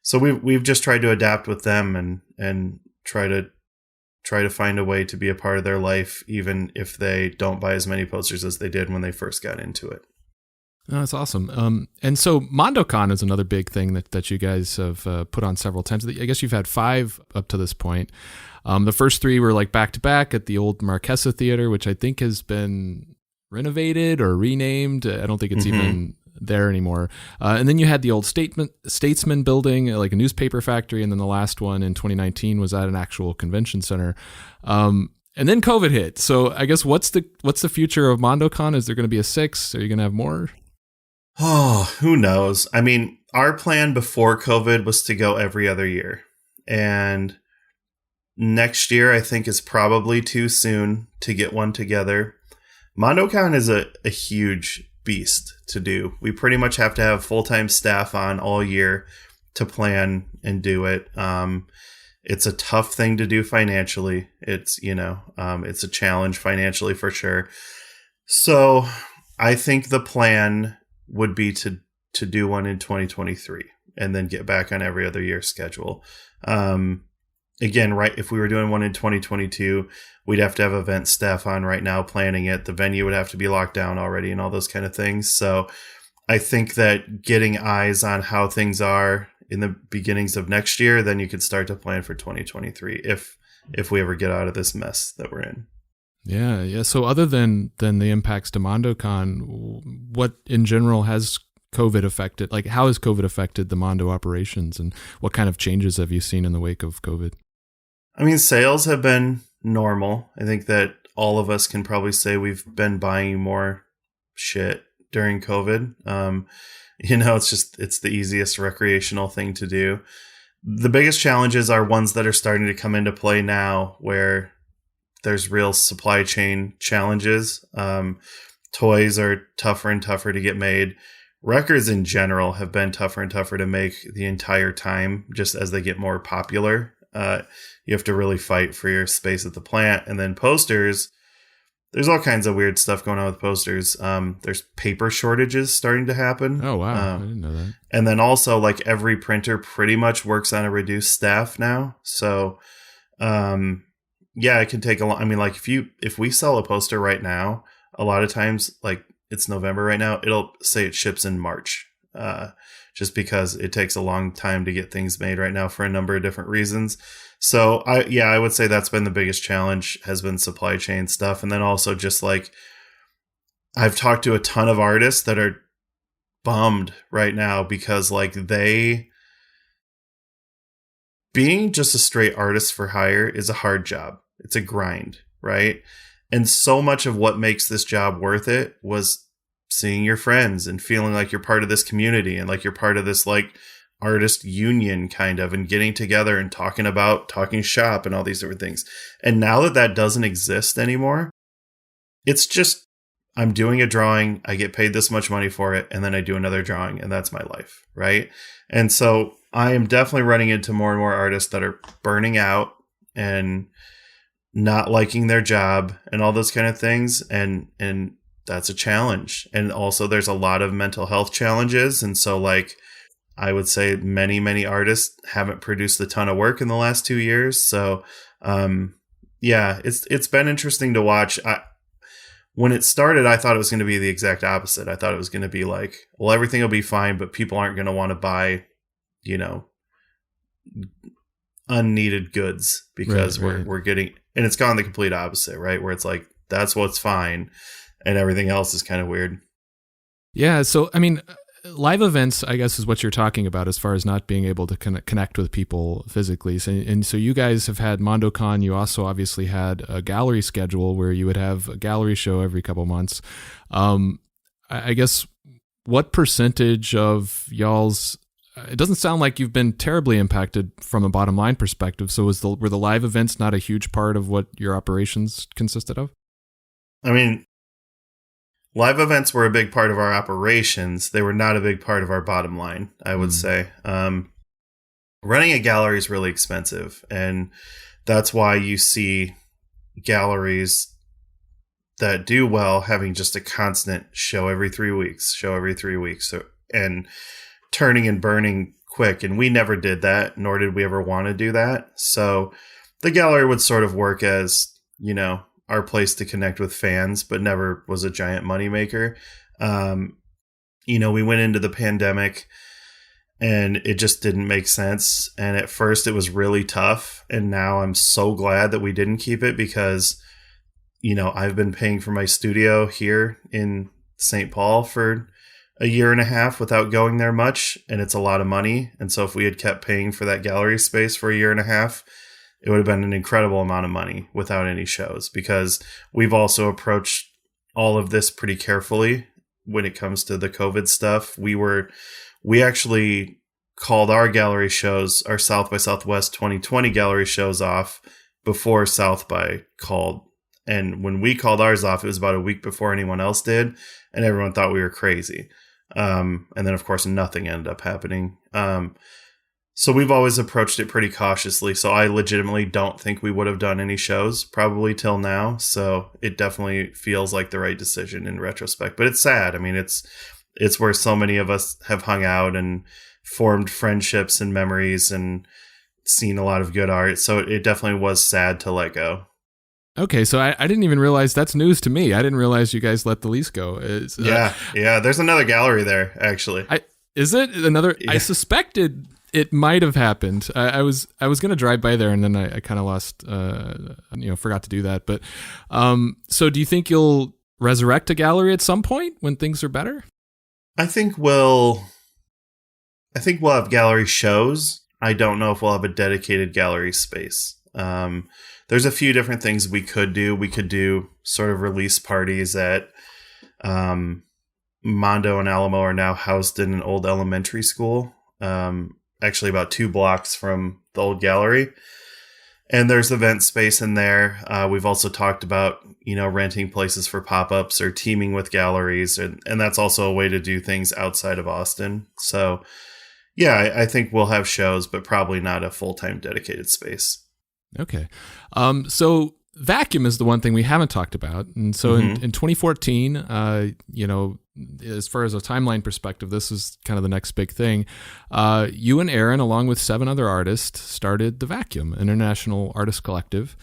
So we've just tried to adapt with them and try to find a way to be a part of their life, even if they don't buy as many posters as they did when they first got into it. Oh, that's awesome. And so MondoCon is another big thing that you guys have put on several times. I guess you've had 5 up to this point. The first 3 were like back to back at the old Marquesa Theater, which I think has been renovated or renamed. I don't think it's even there anymore. And then you had the old Statesman building, like a newspaper factory, and then the last one in 2019 was at an actual convention center. And then COVID hit. So I guess what's the future of MondoCon? Is there going to be a 6? Are you going to have more? Oh, who knows? I mean, our plan before COVID was to go every other year. And next year, I think, is probably too soon to get one together. MondoCon is a huge beast to do. We pretty much have to have full-time staff on all year to plan and do it. It's a tough thing to do financially. It's, it's a challenge financially for sure. So I think the plan would be to do one in 2023 and then get back on every other year schedule. Again, right, if we were doing one in 2022, we'd have to have event staff on right now planning it. The venue would have to be locked down already and all those kind of things. So I think that getting eyes on how things are in the beginnings of next year, then you could start to plan for 2023 if we ever get out of this mess that we're in. Yeah. So other than the impacts to MondoCon, what in general has COVID affected? Like, how has COVID affected the Mondo operations, and what kind of changes have you seen in the wake of COVID? I mean, sales have been normal. I think that all of us can probably say we've been buying more shit during COVID. It's the easiest recreational thing to do. The biggest challenges are ones that are starting to come into play now, where there's real supply chain challenges. Toys are tougher and tougher to get made. Records in general have been tougher and tougher to make the entire time, just as they get more popular. You have to really fight for your space at the plant. And then posters, there's all kinds of weird stuff going on with posters. There's paper shortages starting to happen. Oh, wow. I didn't know that. And then also, like, every printer pretty much works on a reduced staff now. So, it can take a long. I mean, like, if we sell a poster right now, a lot of times, like, it's November right now, it'll say it ships in March, just because it takes a long time to get things made right now for a number of different reasons. So I would say that's been the biggest challenge, has been supply chain stuff. And then also just like, I've talked to a ton of artists that are bummed right now because like being just a straight artist for hire is a hard job. It's a grind, right? And so much of what makes this job worth it was seeing your friends and feeling like you're part of this community and like you're part of this like artist union kind of, and getting together and talking shop and all these different things. And now that doesn't exist anymore, it's just, I'm doing a drawing, I get paid this much money for it, and then I do another drawing, and that's my life, right? And so I am definitely running into more and more artists that are burning out and not liking their job and all those kind of things. And that's a challenge. And also there's a lot of mental health challenges. And so like, I would say many, many artists haven't produced a ton of work in the last 2 years. So, it's been interesting to watch. When it started, I thought it was going to be the exact opposite. I thought it was going to be like, well, everything will be fine, but people aren't going to want to buy, unneeded goods because we're getting, and it's gone the complete opposite, right? Where it's like, that's what's fine. And everything else is kind of weird. Yeah. So, I mean, live events, I guess, is what you're talking about as far as not being able to connect with people physically. So you guys have had MondoCon. You also obviously had a gallery schedule where you would have a gallery show every couple months. I guess what percentage of y'all's, it doesn't sound like you've been terribly impacted from a bottom line perspective. So were the live events not a huge part of what your operations consisted of? I mean, live events were a big part of our operations. They were not a big part of our bottom line, I would say. Running a gallery is really expensive, and that's why you see galleries that do well having just a constant show every 3 weeks, and turning and burning quick. And we never did that, nor did we ever want to do that. So the gallery would sort of work as, our place to connect with fans, but never was a giant moneymaker. We went into the pandemic and it just didn't make sense. And at first it was really tough. And now I'm so glad that we didn't keep it because, I've been paying for my studio here in St. Paul for a year and a half without going there much, and it's a lot of money. And so if we had kept paying for that gallery space for a year and a half, it would have been an incredible amount of money without any shows, because we've also approached all of this pretty carefully when it comes to the COVID stuff. We actually called our gallery shows, our South by Southwest 2020 gallery shows, off before South by called. And when we called ours off, it was about a week before anyone else did, and everyone thought we were crazy. And then, of course, nothing ended up happening. So we've always approached it pretty cautiously. So I legitimately don't think we would have done any shows probably till now. So it definitely feels like the right decision in retrospect. But it's sad. I mean, it's where so many of us have hung out and formed friendships and memories and seen a lot of good art. So it definitely was sad to let go. Okay, so I didn't even realize that's news to me. I didn't realize you guys let the lease go. Yeah. There's another gallery there, actually. Is it another? Yeah. I suspected it might have happened. I was going to drive by there, and then I kind of lost, forgot to do that. But so do you think you'll resurrect a gallery at some point when things are better? I think we'll have gallery shows. I don't know if we'll have a dedicated gallery space. There's a few different things we could do. We could do sort of release parties at Mondo and Alamo are now housed in an old elementary school, actually about 2 blocks from the old gallery. And there's event space in there. We've also talked about, renting places for pop-ups or teaming with galleries. And that's also a way to do things outside of Austin. So, yeah, I think we'll have shows, but probably not a full-time dedicated space. Okay. So vacuum is the one thing we haven't talked about. And so in 2014, as far as a timeline perspective, this is kind of the next big thing. You and Aaron, along with 7 other artists, started the Vacuum International Artist Collective.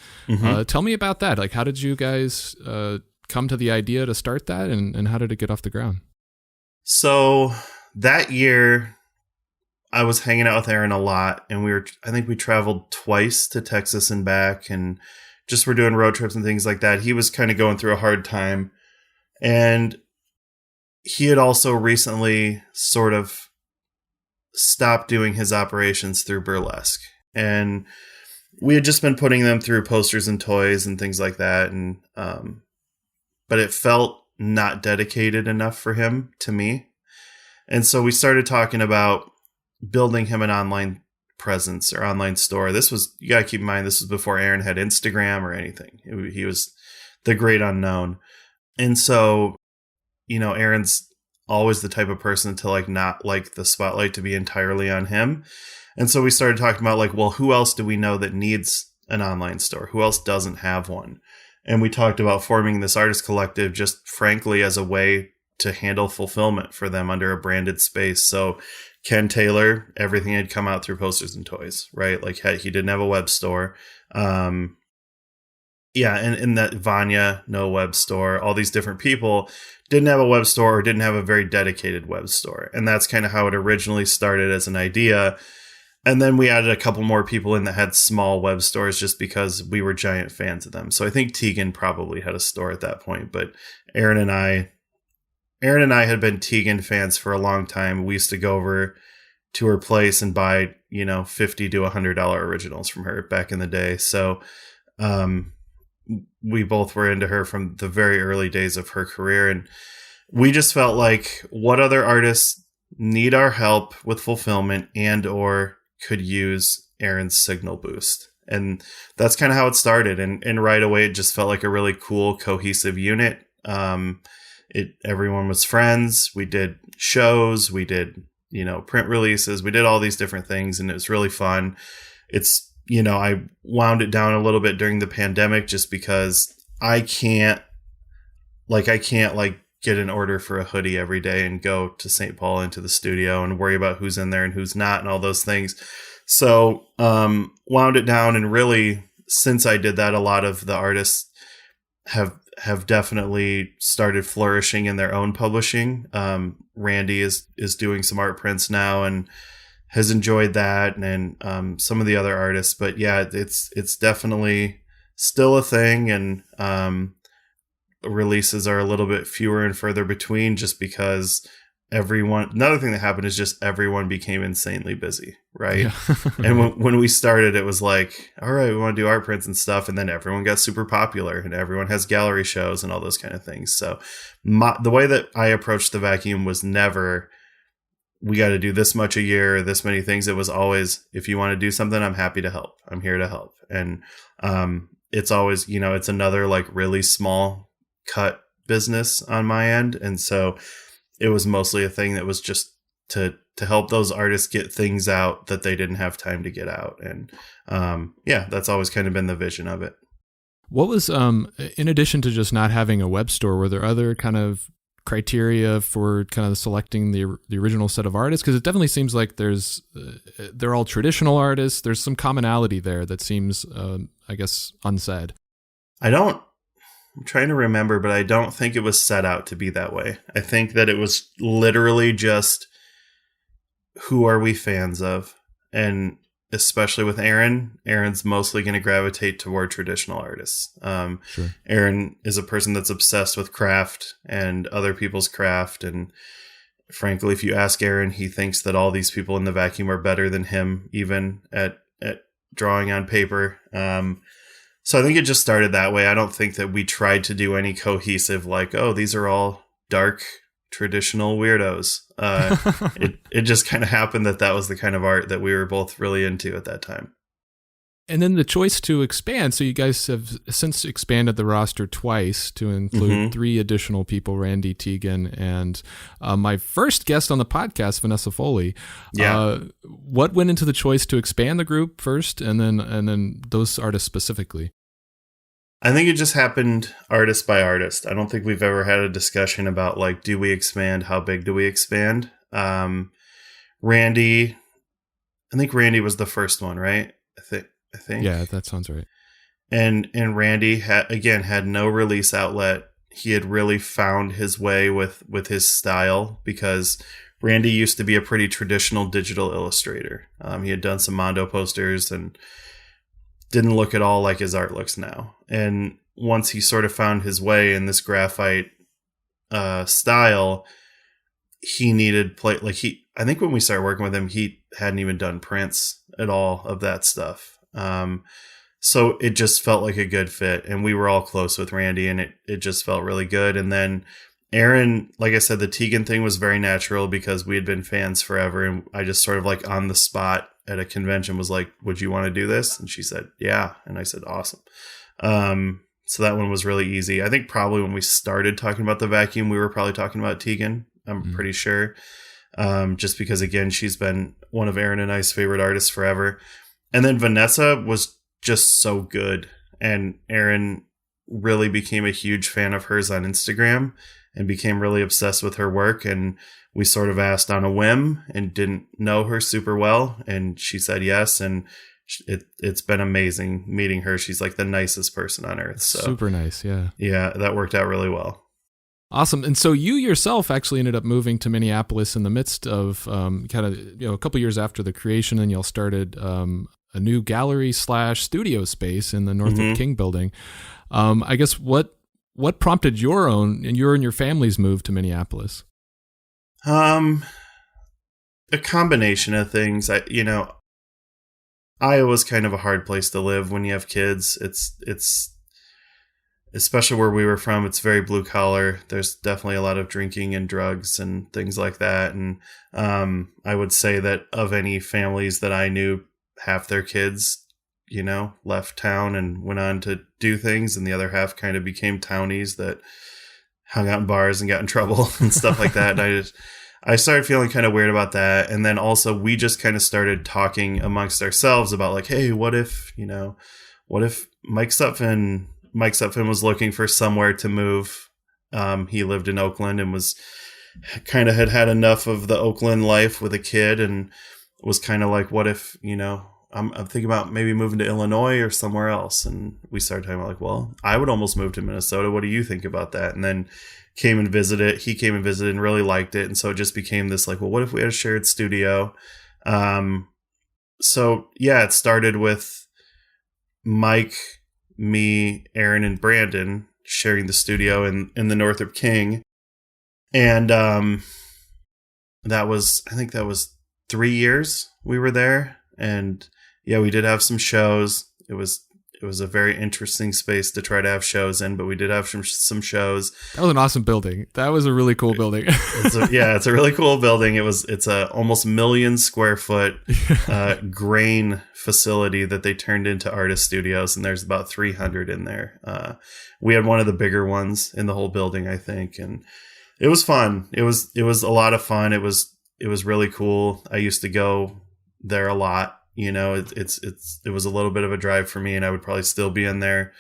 Tell me about that. Like, how did you guys come to the idea to start that, and how did it get off the ground? So that year, I was hanging out with Aaron a lot, and I think we traveled twice to Texas and back, and just were doing road trips and things like that. He was kind of going through a hard time, and he had also recently sort of stopped doing his operations through burlesque, and we had just been putting them through posters and toys and things like that. And, but it felt not dedicated enough for him to me. And so we started talking about building him an online presence or online store. You got to keep in mind, this was before Aaron had Instagram or anything. He was the great unknown. And so, Aaron's always the type of person to not like the spotlight to be entirely on him. And so we started talking about well, who else do we know that needs an online store? Who else doesn't have one? And we talked about forming this artist collective just frankly as a way to handle fulfillment for them under a branded space. So Ken Taylor, everything had come out through posters and toys, right? He didn't have a web store. And that Vanya, no web store, all these different people didn't have a web store or didn't have a very dedicated web store. And that's kind of how it originally started as an idea. And then we added a couple more people in that had small web stores just because we were giant fans of them. So I think Tegan probably had a store at that point, but Aaron and I had been Tegan fans for a long time. We used to go over to her place and buy, $50 to $100 originals from her back in the day. So, we both were into her from the very early days of her career. And we just felt like, what other artists need our help with fulfillment and or could use Aaron's signal boost? And that's kind of how it started. And right away, it just felt like a really cool, cohesive unit. Everyone was friends. We did shows. We did, print releases. We did all these different things, and it was really fun. I wound it down a little bit during the pandemic just because I can't get an order for a hoodie every day and go to St. Paul into the studio and worry about who's in there and who's not and all those things. So, wound it down, and really, since I did that, a lot of the artists have definitely started flourishing in their own publishing. Randy is doing some art prints now and has enjoyed that, and some of the other artists. But yeah, it's definitely still a thing, and releases are a little bit fewer and further between just because another thing that happened is just everyone became insanely busy, right? Yeah. And when we started, it was like, all right, we want to do art prints and stuff. And then everyone got super popular and everyone has gallery shows and all those kind of things. So the way that I approached the vacuum was never, we got to do this much a year, this many things. It was always, if you want to do something, I'm happy to help. I'm here to help. And it's always, it's another like really small cut business on my end. And so it was mostly a thing that was just to help those artists get things out that they didn't have time to get out. And that's always kind of been the vision of it. What was, in addition to just not having a web store, were there other kind of criteria for kind of selecting the original set of artists? Because it definitely seems like they're all traditional artists. There's some commonality there that seems, I guess, unsaid. I'm trying to remember, but I don't think it was set out to be that way. I think that it was literally just, who are we fans of? And especially with Aaron's mostly going to gravitate toward traditional artists. Sure. Aaron is a person that's obsessed with craft and other people's craft. And frankly, if you ask Aaron, he thinks that all these people in the vacuum are better than him, even at drawing on paper. So I think it just started that way. I don't think that we tried to do any cohesive, like, oh, these are all dark traditional weirdos. It just kind of happened that was the kind of art that we were both really into at that time. And then the choice to expand. So you guys have since expanded the roster twice to include 3 additional people, Randy, Tegan, and my first guest on the podcast, Vanessa Foley. Yeah. What went into the choice to expand the group first, and then those artists specifically? I think it just happened artist by artist. I don't think we've ever had a discussion about like, do we expand? How big do we expand? Randy, I think Randy was the first one, right? I think. Yeah, that sounds right. And Randy had no release outlet. He had really found his way with his style, because Randy used to be a pretty traditional digital illustrator. He had done some Mondo posters and didn't look at all like his art looks now. And once he sort of found his way in this graphite style, he needed I think when we started working with him, he hadn't even done prints at all of that stuff. So it just felt like a good fit, and we were all close with Randy, and it just felt really good. And then Aaron, like I said, the Tegan thing was very natural because we had been fans forever, and I just sort of like on the spot at a convention was like, would you want to do this? And she said, yeah. And I said, awesome. So that one was really easy. I think probably when we started talking about the vacuum, we were probably talking about Tegan. I'm pretty sure. Just because, again, she's been one of Aaron and I's favorite artists forever. And then Vanessa was just so good. And Aaron really became a huge fan of hers on Instagram and became really obsessed with her work. And we sort of asked on a whim and didn't know her super well. And she said yes. And it's been amazing meeting her. She's like the nicest person on earth. So super nice. Yeah. Yeah, that worked out really well. Awesome. And so you yourself actually ended up moving to Minneapolis in the midst of a couple years after the creation, and y'all started a new gallery / studio space in the Northrop King building. I guess what prompted your and your family's move to Minneapolis? A combination of things. Iowa's kind of a hard place to live when you have kids. It's especially where we were from, it's very blue collar. There's definitely a lot of drinking and drugs and things like that. And I would say that of any families that I knew, half their kids, left town and went on to do things, and the other half kind of became townies that hung out in bars and got in trouble and stuff like that. And I started feeling kind of weird about that. And then also we just kind of started talking amongst ourselves about like, hey, what if Mike Sutphin was looking for somewhere to move. He lived in Oakland and was kind of had enough of the Oakland life with a kid, and was kind of like, what if, I'm thinking about maybe moving to Illinois or somewhere else. And we started talking about like, well, I would almost move to Minnesota. What do you think about that? And then he came and visited and really liked it. And so it just became this like, well, what if we had a shared studio? So yeah, it started with Mike, me, Aaron, and Brandon sharing the studio in the Northrop King. And I think that was 3 years we were there. And yeah, we did have some shows. It was a very interesting space to try to have shows in, but we did have some shows. That was an awesome building. That was a really cool building. It's a really cool building. It's a almost 1,000,000 square foot grain facility that they turned into artist studios, and there's about 300 in there. We had one of the bigger ones in the whole building, I think, and it was fun. It was a lot of fun. It was really cool. I used to go there a lot. You know, it was a little bit of a drive for me, and I would probably still be in there,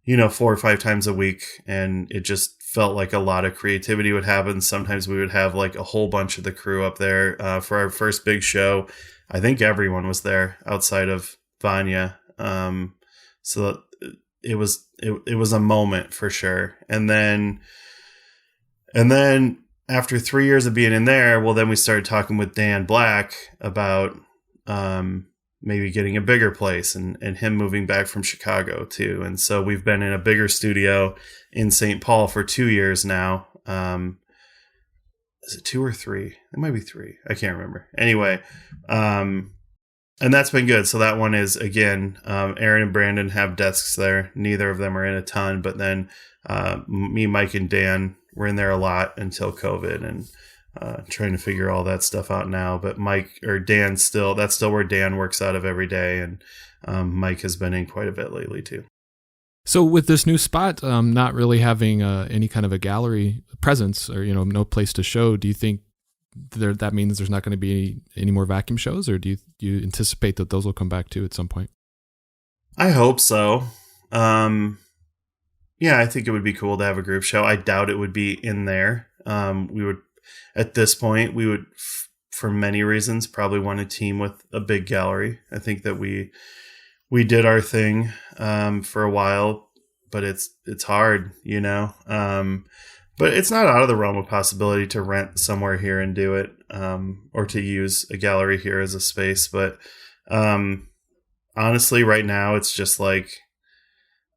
4 or 5 times a week. And it just felt like a lot of creativity would happen. Sometimes we would have like a whole bunch of the crew up there for our first big show. I think everyone was there outside of Vanya. So it was a moment for sure. And then after 3 years of being in there, well, then we started talking with Dan Black about maybe getting a bigger place and him moving back from Chicago too. And so we've been in a bigger studio in St. Paul for 2 years now. Is it 2 or 3? It might be 3. I can't remember. Anyway, and that's been good. So that one is, again, Aaron and Brandon have desks there. Neither of them are in a ton, but then me, Mike, and Dan were in there a lot until COVID, and trying to figure all that stuff out now. But that's still where Dan works out of every day. And Mike has been in quite a bit lately too. So with this new spot, not really having any kind of a gallery presence or, no place to show, do you think that means there's not going to be any more vacuum shows, or do you anticipate that those will come back too at some point? I hope so. Yeah, I think it would be cool to have a group show. I doubt it would be in there. At this point, we would, for many reasons, probably want to team with a big gallery. I think that we did our thing for a while, but it's hard, But it's not out of the realm of possibility to rent somewhere here and do it, or to use a gallery here as a space. But honestly, right now, it's just like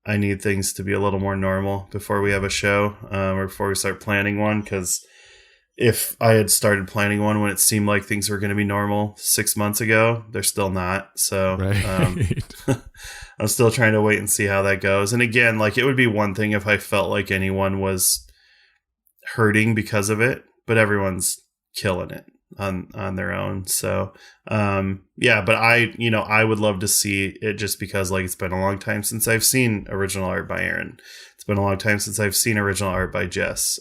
I need things to be a little more normal before we have a show, or before we start planning one, because if I had started planning one when it seemed like things were going to be normal 6 months ago, they're still not. So right. I'm still trying to wait and see how that goes. And again, like, it would be one thing if I felt like anyone was hurting because of it, but everyone's killing it on their own. So, yeah, but I would love to see it, just because, like, it's been a long time since I've seen original art by Aaron. It's been a long time since I've seen original art by Jess.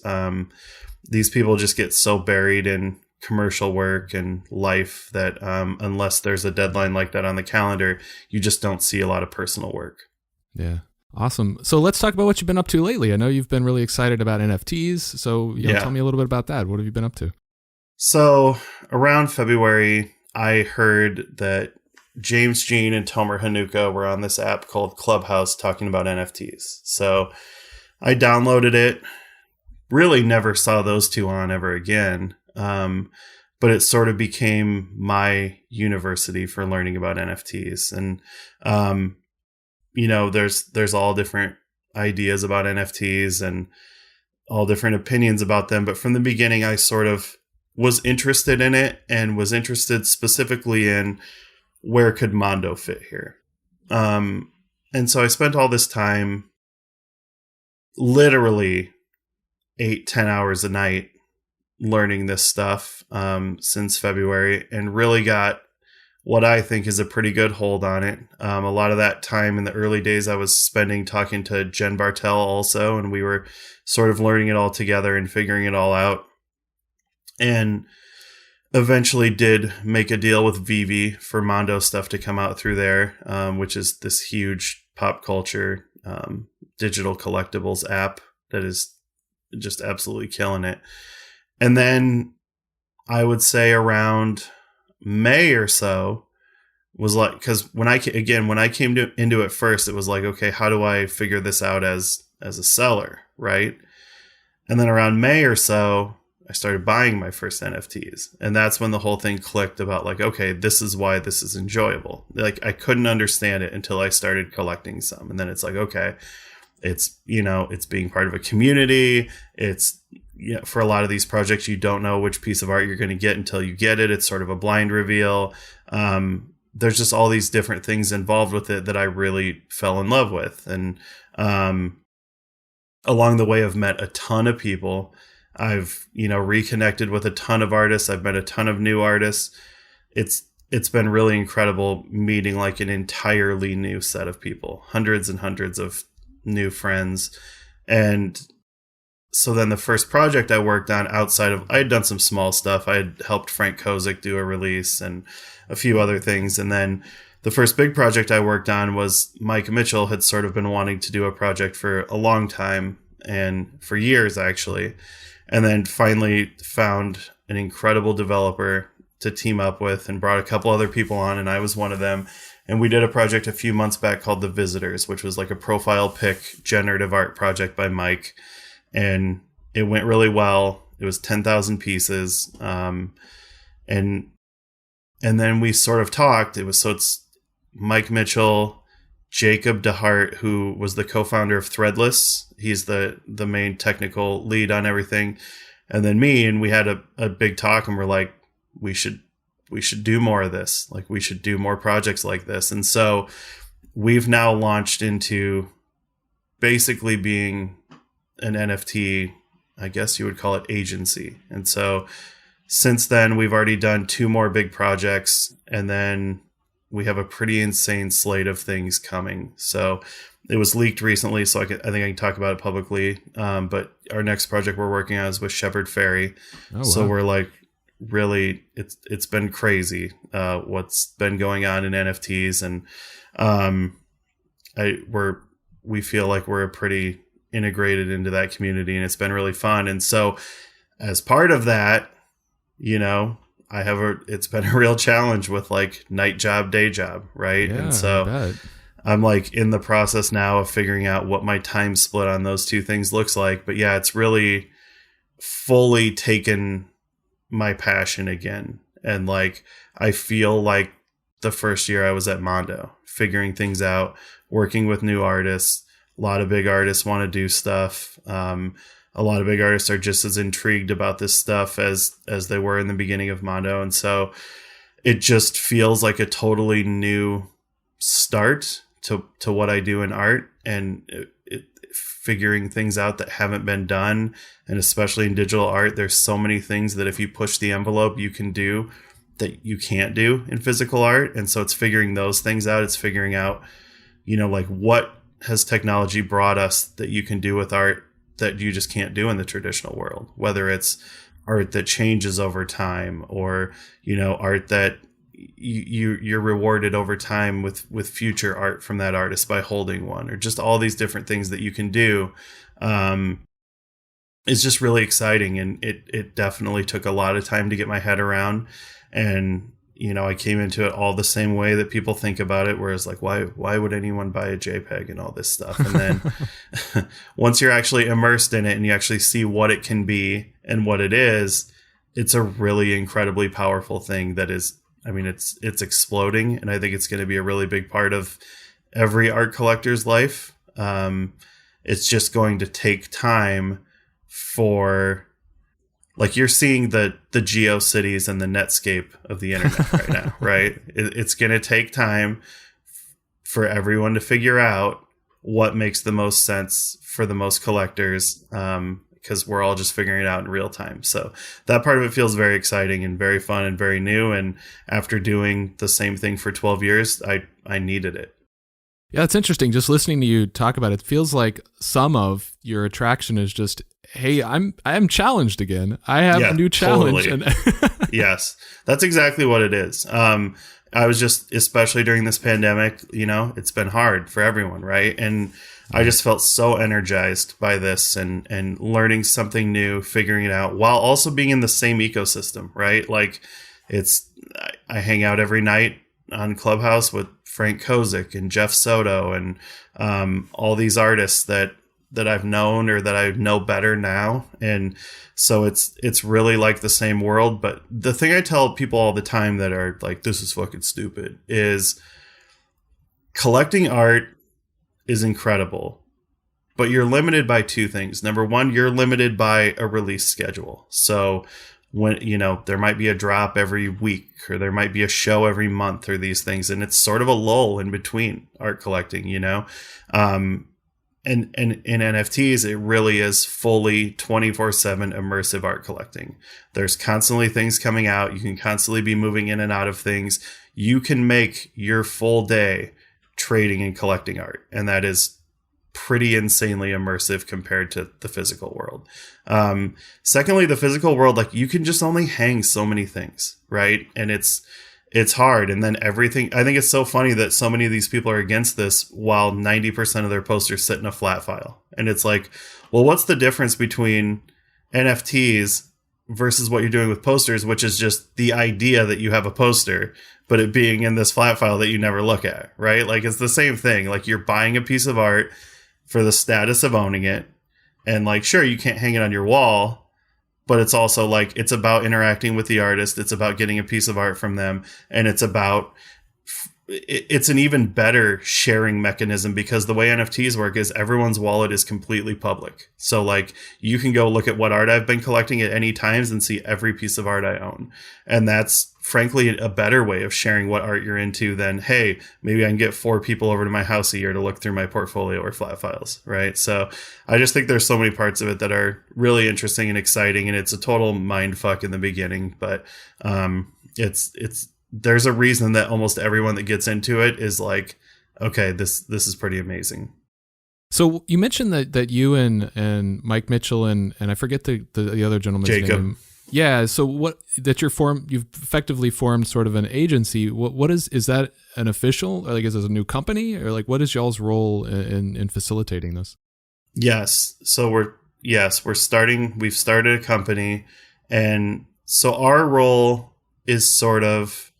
These people just get so buried in commercial work and life that unless there's a deadline like that on the calendar, you just don't see a lot of personal work. Yeah. Awesome. So let's talk about what you've been up to lately. I know you've been really excited about NFTs. So tell me a little bit about that. What have you been up to? So around February, I heard that James Jean and Tomer Hanuka were on this app called Clubhouse talking about NFTs. So I downloaded it. Really never saw those two on ever again. But it sort of became my university for learning about NFTs. And, there's all different ideas about NFTs and all different opinions about them. But from the beginning, I sort of was interested in it, and was interested specifically in where could Mondo fit here. And so I spent all this time, literally 8-10 hours a night, learning this stuff since February, and really got what I think is a pretty good hold on it. A lot of that time in the early days I was spending talking to Jen Bartel also, and we were sort of learning it all together and figuring it all out. And eventually did make a deal with VV for Mondo stuff to come out through there, which is this huge pop culture digital collectibles app that is just absolutely killing it. And then I would say around May or so was like, because when I came into it first, it was like, okay, how do I figure this out as a seller, right? And then around May or so, I started buying my first NFTs. And that's when the whole thing clicked about, like, okay, this is why this is enjoyable. Like, I couldn't understand it until I started collecting some. And then it's like, okay, it's, it's being part of a community. It's yeah, for a lot of these projects, you don't know which piece of art you're going to get until you get it. It's sort of a blind reveal. There's just all these different things involved with it that I really fell in love with. And along the way, I've met a ton of people. I've, reconnected with a ton of artists. I've met a ton of new artists. It's been really incredible meeting like an entirely new set of people, hundreds and hundreds of new friends. And so then the first project I worked on outside of, I had done some small stuff. I had helped Frank Kozik do a release and a few other things. And then the first big project I worked on was Mike Mitchell had sort of been wanting to do a project for a long time, and for years actually. And then finally found an incredible developer to team up with and brought a couple other people on, and I was one of them. And we did a project a few months back called The Visitors, which was like a profile pic generative art project by Mike. And it went really well. It was 10,000 pieces. And then we sort of talked. It's Mike Mitchell, Jacob DeHart, who was the co-founder of Threadless. He's the main technical lead on everything. And then me, and we had a big talk, and we're like, we should do more of this. Like, we should do more projects like this. And so we've now launched into basically being an NFT, I guess you would call it, agency. And so since then, we've already done 2 more big projects, and then we have a pretty insane slate of things coming. So it was leaked recently, so I think I can talk about it publicly. But our next project we're working on is with Shepherd Ferry. Oh, wow. So we're like, really, it's been crazy what's been going on in NFTs, and we feel like we're pretty integrated into that community, and it's been really fun. And so as part of that, it's been a real challenge with like night job, day job, right? Yeah, and so I'm like in the process now of figuring out what my time split on those 2 things looks like. But yeah, it's really fully taken my passion again. And like, I feel like the first year I was at Mondo, figuring things out, working with new artists. A lot of big artists want to do stuff. A lot of big artists are just as intrigued about this stuff as they were in the beginning of Mondo. And so it just feels like a totally new start to what I do in art, and figuring things out that haven't been done. And especially in digital art, there's so many things that if you push the envelope, you can do that you can't do in physical art. And so it's figuring those things out. It's figuring out, like, what has technology brought us that you can do with art that you just can't do in the traditional world, whether it's art that changes over time, or, art that you're rewarded over time with future art from that artist by holding one, or just all these different things that you can do. It's just really exciting. And it definitely took a lot of time to get my head around. And, I came into it all the same way that people think about it, whereas like, why would anyone buy a JPEG and all this stuff? And then once you're actually immersed in it and you actually see what it can be and what it is, it's a really incredibly powerful thing that is, it's exploding. And I think it's going to be a really big part of every art collector's life. It's just going to take time for, like, you're seeing the GeoCities and the Netscape of the internet right now, right? It's going to take time for everyone to figure out what makes the most sense for the most collectors, because we're all just figuring it out in real time. So that part of it feels very exciting and very fun and very new. And after doing the same thing for 12 years, I needed it. Yeah, it's interesting. Just listening to you talk about it, it feels like some of your attraction is just, hey, I am challenged again. I have a new challenge. Totally. Yes, that's exactly what it is. I was just, especially during this pandemic, it's been hard for everyone, right? And I just felt so energized by this and learning something new, figuring it out, while also being in the same ecosystem, right? Like, I hang out every night on Clubhouse with Frank Kozik and Jeff Soto and all these artists that I've known or that I know better now. And so it's really like the same world. But the thing I tell people all the time that are like, this is fucking stupid, is collecting art is incredible, but you're limited by two things. Number one, you're limited by a release schedule. So when, there might be a drop every week, or there might be a show every month, or these things. And it's sort of a lull in between art collecting, And in NFTs, it really is fully 24/7 immersive art collecting. There's constantly things coming out. You can constantly be moving in and out of things. You can make your full day trading and collecting art. And that is pretty insanely immersive compared to the physical world. Secondly, the physical world, like, you can just only hang so many things, right? And it's hard. And then everything, I think it's so funny that so many of these people are against this while 90% of their posters sit in a flat file. And it's like, well, what's the difference between NFTs versus what you're doing with posters, which is just the idea that you have a poster, but it being in this flat file that you never look at, right? Like, it's the same thing. Like, you're buying a piece of art for the status of owning it. And like, sure, you can't hang it on your wall, but it's also like, it's about interacting with the artist. It's about getting a piece of art from them. And it's an even better sharing mechanism, because the way NFTs work is everyone's wallet is completely public. So like, you can go look at what art I've been collecting at any times and see every piece of art I own. And that's frankly a better way of sharing what art you're into than, hey, maybe I can get 4 people over to my house a year to look through my portfolio or flat files, right? So I just think there's so many parts of it that are really interesting and exciting, and it's a total mind fuck in the beginning, but there's a reason that almost everyone that gets into it is like, okay, this is pretty amazing. So you mentioned that you and Mike Mitchell and I forget the other gentleman's Jacob. name. Yeah. So you've effectively formed sort of an agency. What is that an official, or like, is this a new company, or like, what is y'all's role in facilitating this? Yes. So we've started a company, and so our role is sort of,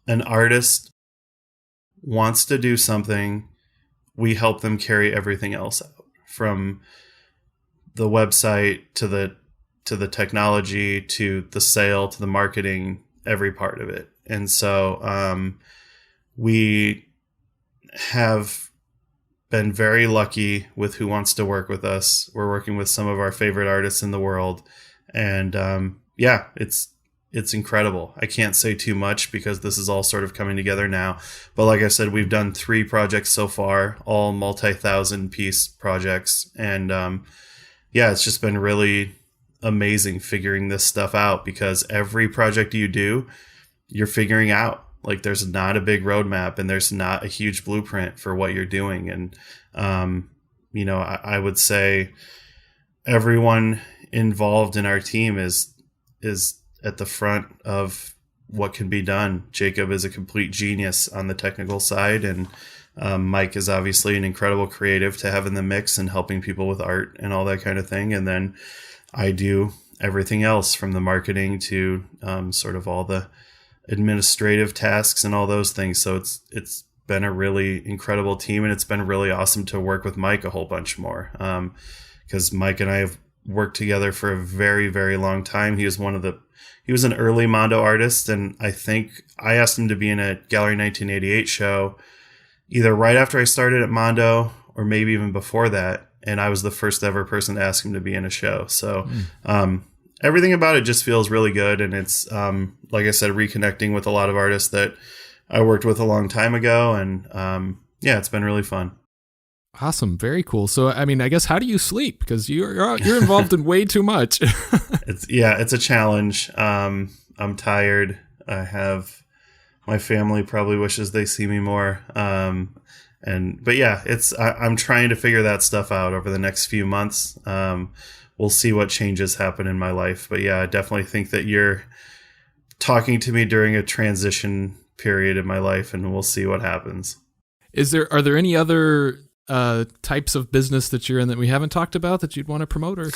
an artist wants to do something, we help them carry everything else out, from the website to the technology, to the sale, to the marketing, every part of it. And so we have been very lucky with who wants to work with us. We're working with some of our favorite artists in the world. And it's incredible. I can't say too much because this is all sort of coming together now. But like I said, we've done 3 projects so far, all multi-thousand piece projects. And it's just been really amazing figuring this stuff out, because every project you do, you're figuring out. Like, there's not a big roadmap, and there's not a huge blueprint for what you're doing. And, I would say everyone involved in our team is at the front of what can be done. Jacob is a complete genius on the technical side, and Mike is obviously an incredible creative to have in the mix and helping people with art and all that kind of thing. And then I do everything else, from the marketing to sort of all the administrative tasks and all those things. So it's been a really incredible team, and it's been really awesome to work with Mike a whole bunch more, because Mike and I have worked together for a very, very long time. He was an early Mondo artist, and I think I asked him to be in a Gallery 1988 show either right after I started at Mondo or maybe even before that. And I was the first ever person to ask him to be in a show. So everything about it just feels really good. And it's, like I said, reconnecting with a lot of artists that I worked with a long time ago. And it's been really fun. Awesome. Very cool. So, I mean, I guess, how do you sleep? Because you're involved in way too much. It's a challenge. I'm tired. My family probably wishes they see me more. I'm trying to figure that stuff out over the next few months. We'll see what changes happen in my life. But yeah, I definitely think that you're talking to me during a transition period in my life, and we'll see what happens. Are there any other types of business that you're in that we haven't talked about that you'd want to promote? Or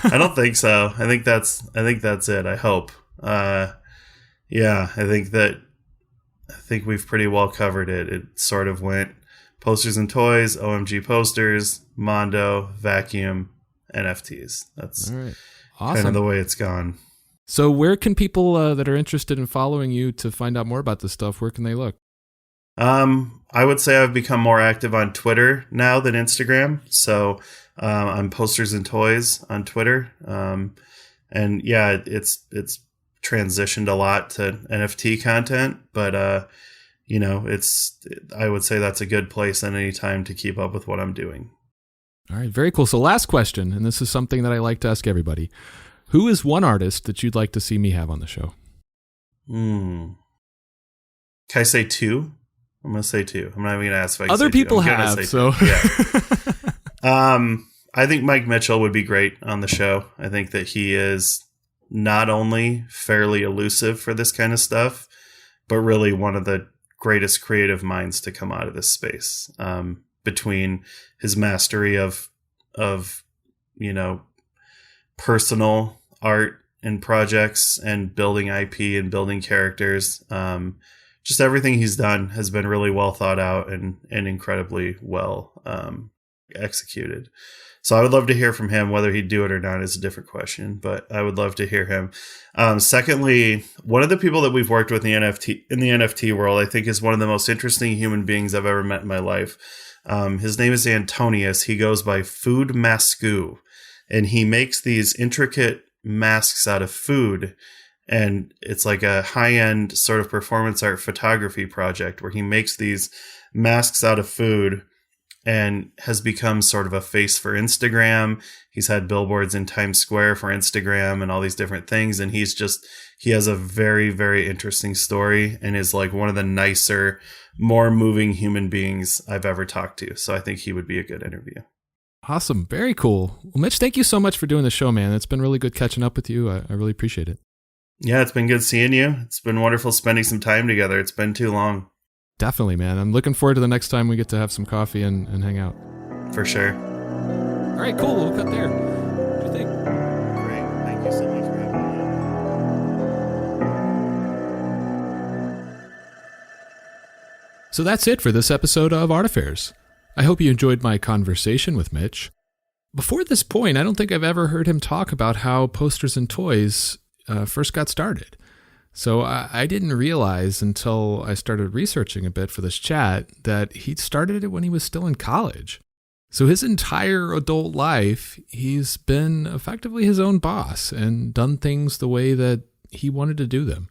I don't think so. I think that's it. I hope. I think we've pretty well covered it. It sort of went posters and toys, OMG posters, Mondo, vacuum, NFTs. That's all right. Awesome. Kind of the way it's gone. So where can people that are interested in following you to find out more about this stuff, where can they look? I would say I've become more active on Twitter now than Instagram. So I'm Posters and Toys on Twitter. And yeah, it's transitioned a lot to NFT content, but I would say that's a good place at any time to keep up with what I'm doing. All right, very cool. So last question, and this is something that I like to ask everybody. Who is one artist that you'd like to see me have on the show? Can I say two? I'm going to say two. I'm not even going to ask if I can Other say people two. have, so. Yeah. I think Mike Mitchell would be great on the show. I think that he is not only fairly elusive for this kind of stuff, but really one of the greatest creative minds to come out of this space. Between his mastery of personal art and projects and building IP and building characters, just everything he's done has been really well thought out and incredibly well executed. So I would love to hear from him. Whether he'd do it or not is a different question, but I would love to hear him. Secondly, one of the people that we've worked with in the NFT world, I think, is one of the most interesting human beings I've ever met in my life. His name is Antonius. He goes by Food Masku, and he makes these intricate masks out of food. And it's like a high-end sort of performance art photography project where he makes these masks out of food and has become sort of a face for Instagram. He's had billboards in Times Square for Instagram and all these different things. And he has a very, very interesting story and is like one of the nicer, more moving human beings I've ever talked to. So I think he would be a good interview. Awesome. Very cool. Well, Mitch, thank you so much for doing the show, man. It's been really good catching up with you. I really appreciate it. Yeah, it's been good seeing you. It's been wonderful spending some time together. It's been too long. Definitely, man. I'm looking forward to the next time we get to have some coffee and hang out. For sure. All right, cool. We'll cut there. What do you think? Great. Thank you so much for having me. So that's it for this episode of Art Affairs. I hope you enjoyed my conversation with Mitch. Before this point, I don't think I've ever heard him talk about how Posters and Toys first got started. So I didn't realize until I started researching a bit for this chat that he'd started it when he was still in college. So his entire adult life, he's been effectively his own boss and done things the way that he wanted to do them.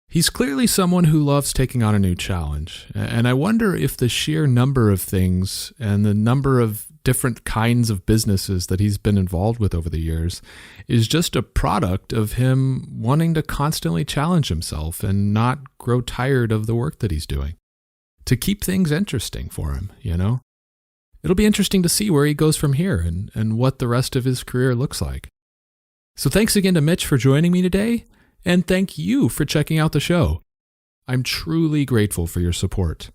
He's clearly someone who loves taking on a new challenge. And I wonder if the sheer number of things and the number of different kinds of businesses that he's been involved with over the years is just a product of him wanting to constantly challenge himself and not grow tired of the work that he's doing. To keep things interesting for him, you know? It'll be interesting to see where he goes from here and what the rest of his career looks like. So thanks again to Mitch for joining me today, and thank you for checking out the show. I'm truly grateful for your support.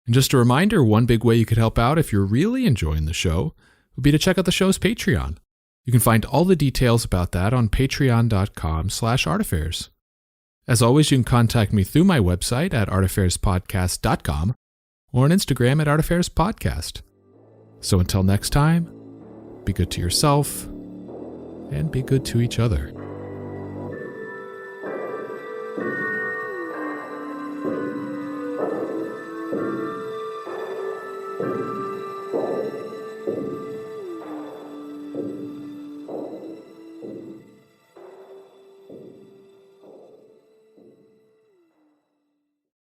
And just a reminder, one big way you could help out if you're really enjoying the show would be to check out the show's Patreon. You can find all the details about that on patreon.com/artaffairs. As always, you can contact me through my website at artaffairs.podcast.com or on Instagram at artaffairs.podcast. So until next time, be good to yourself and be good to each other.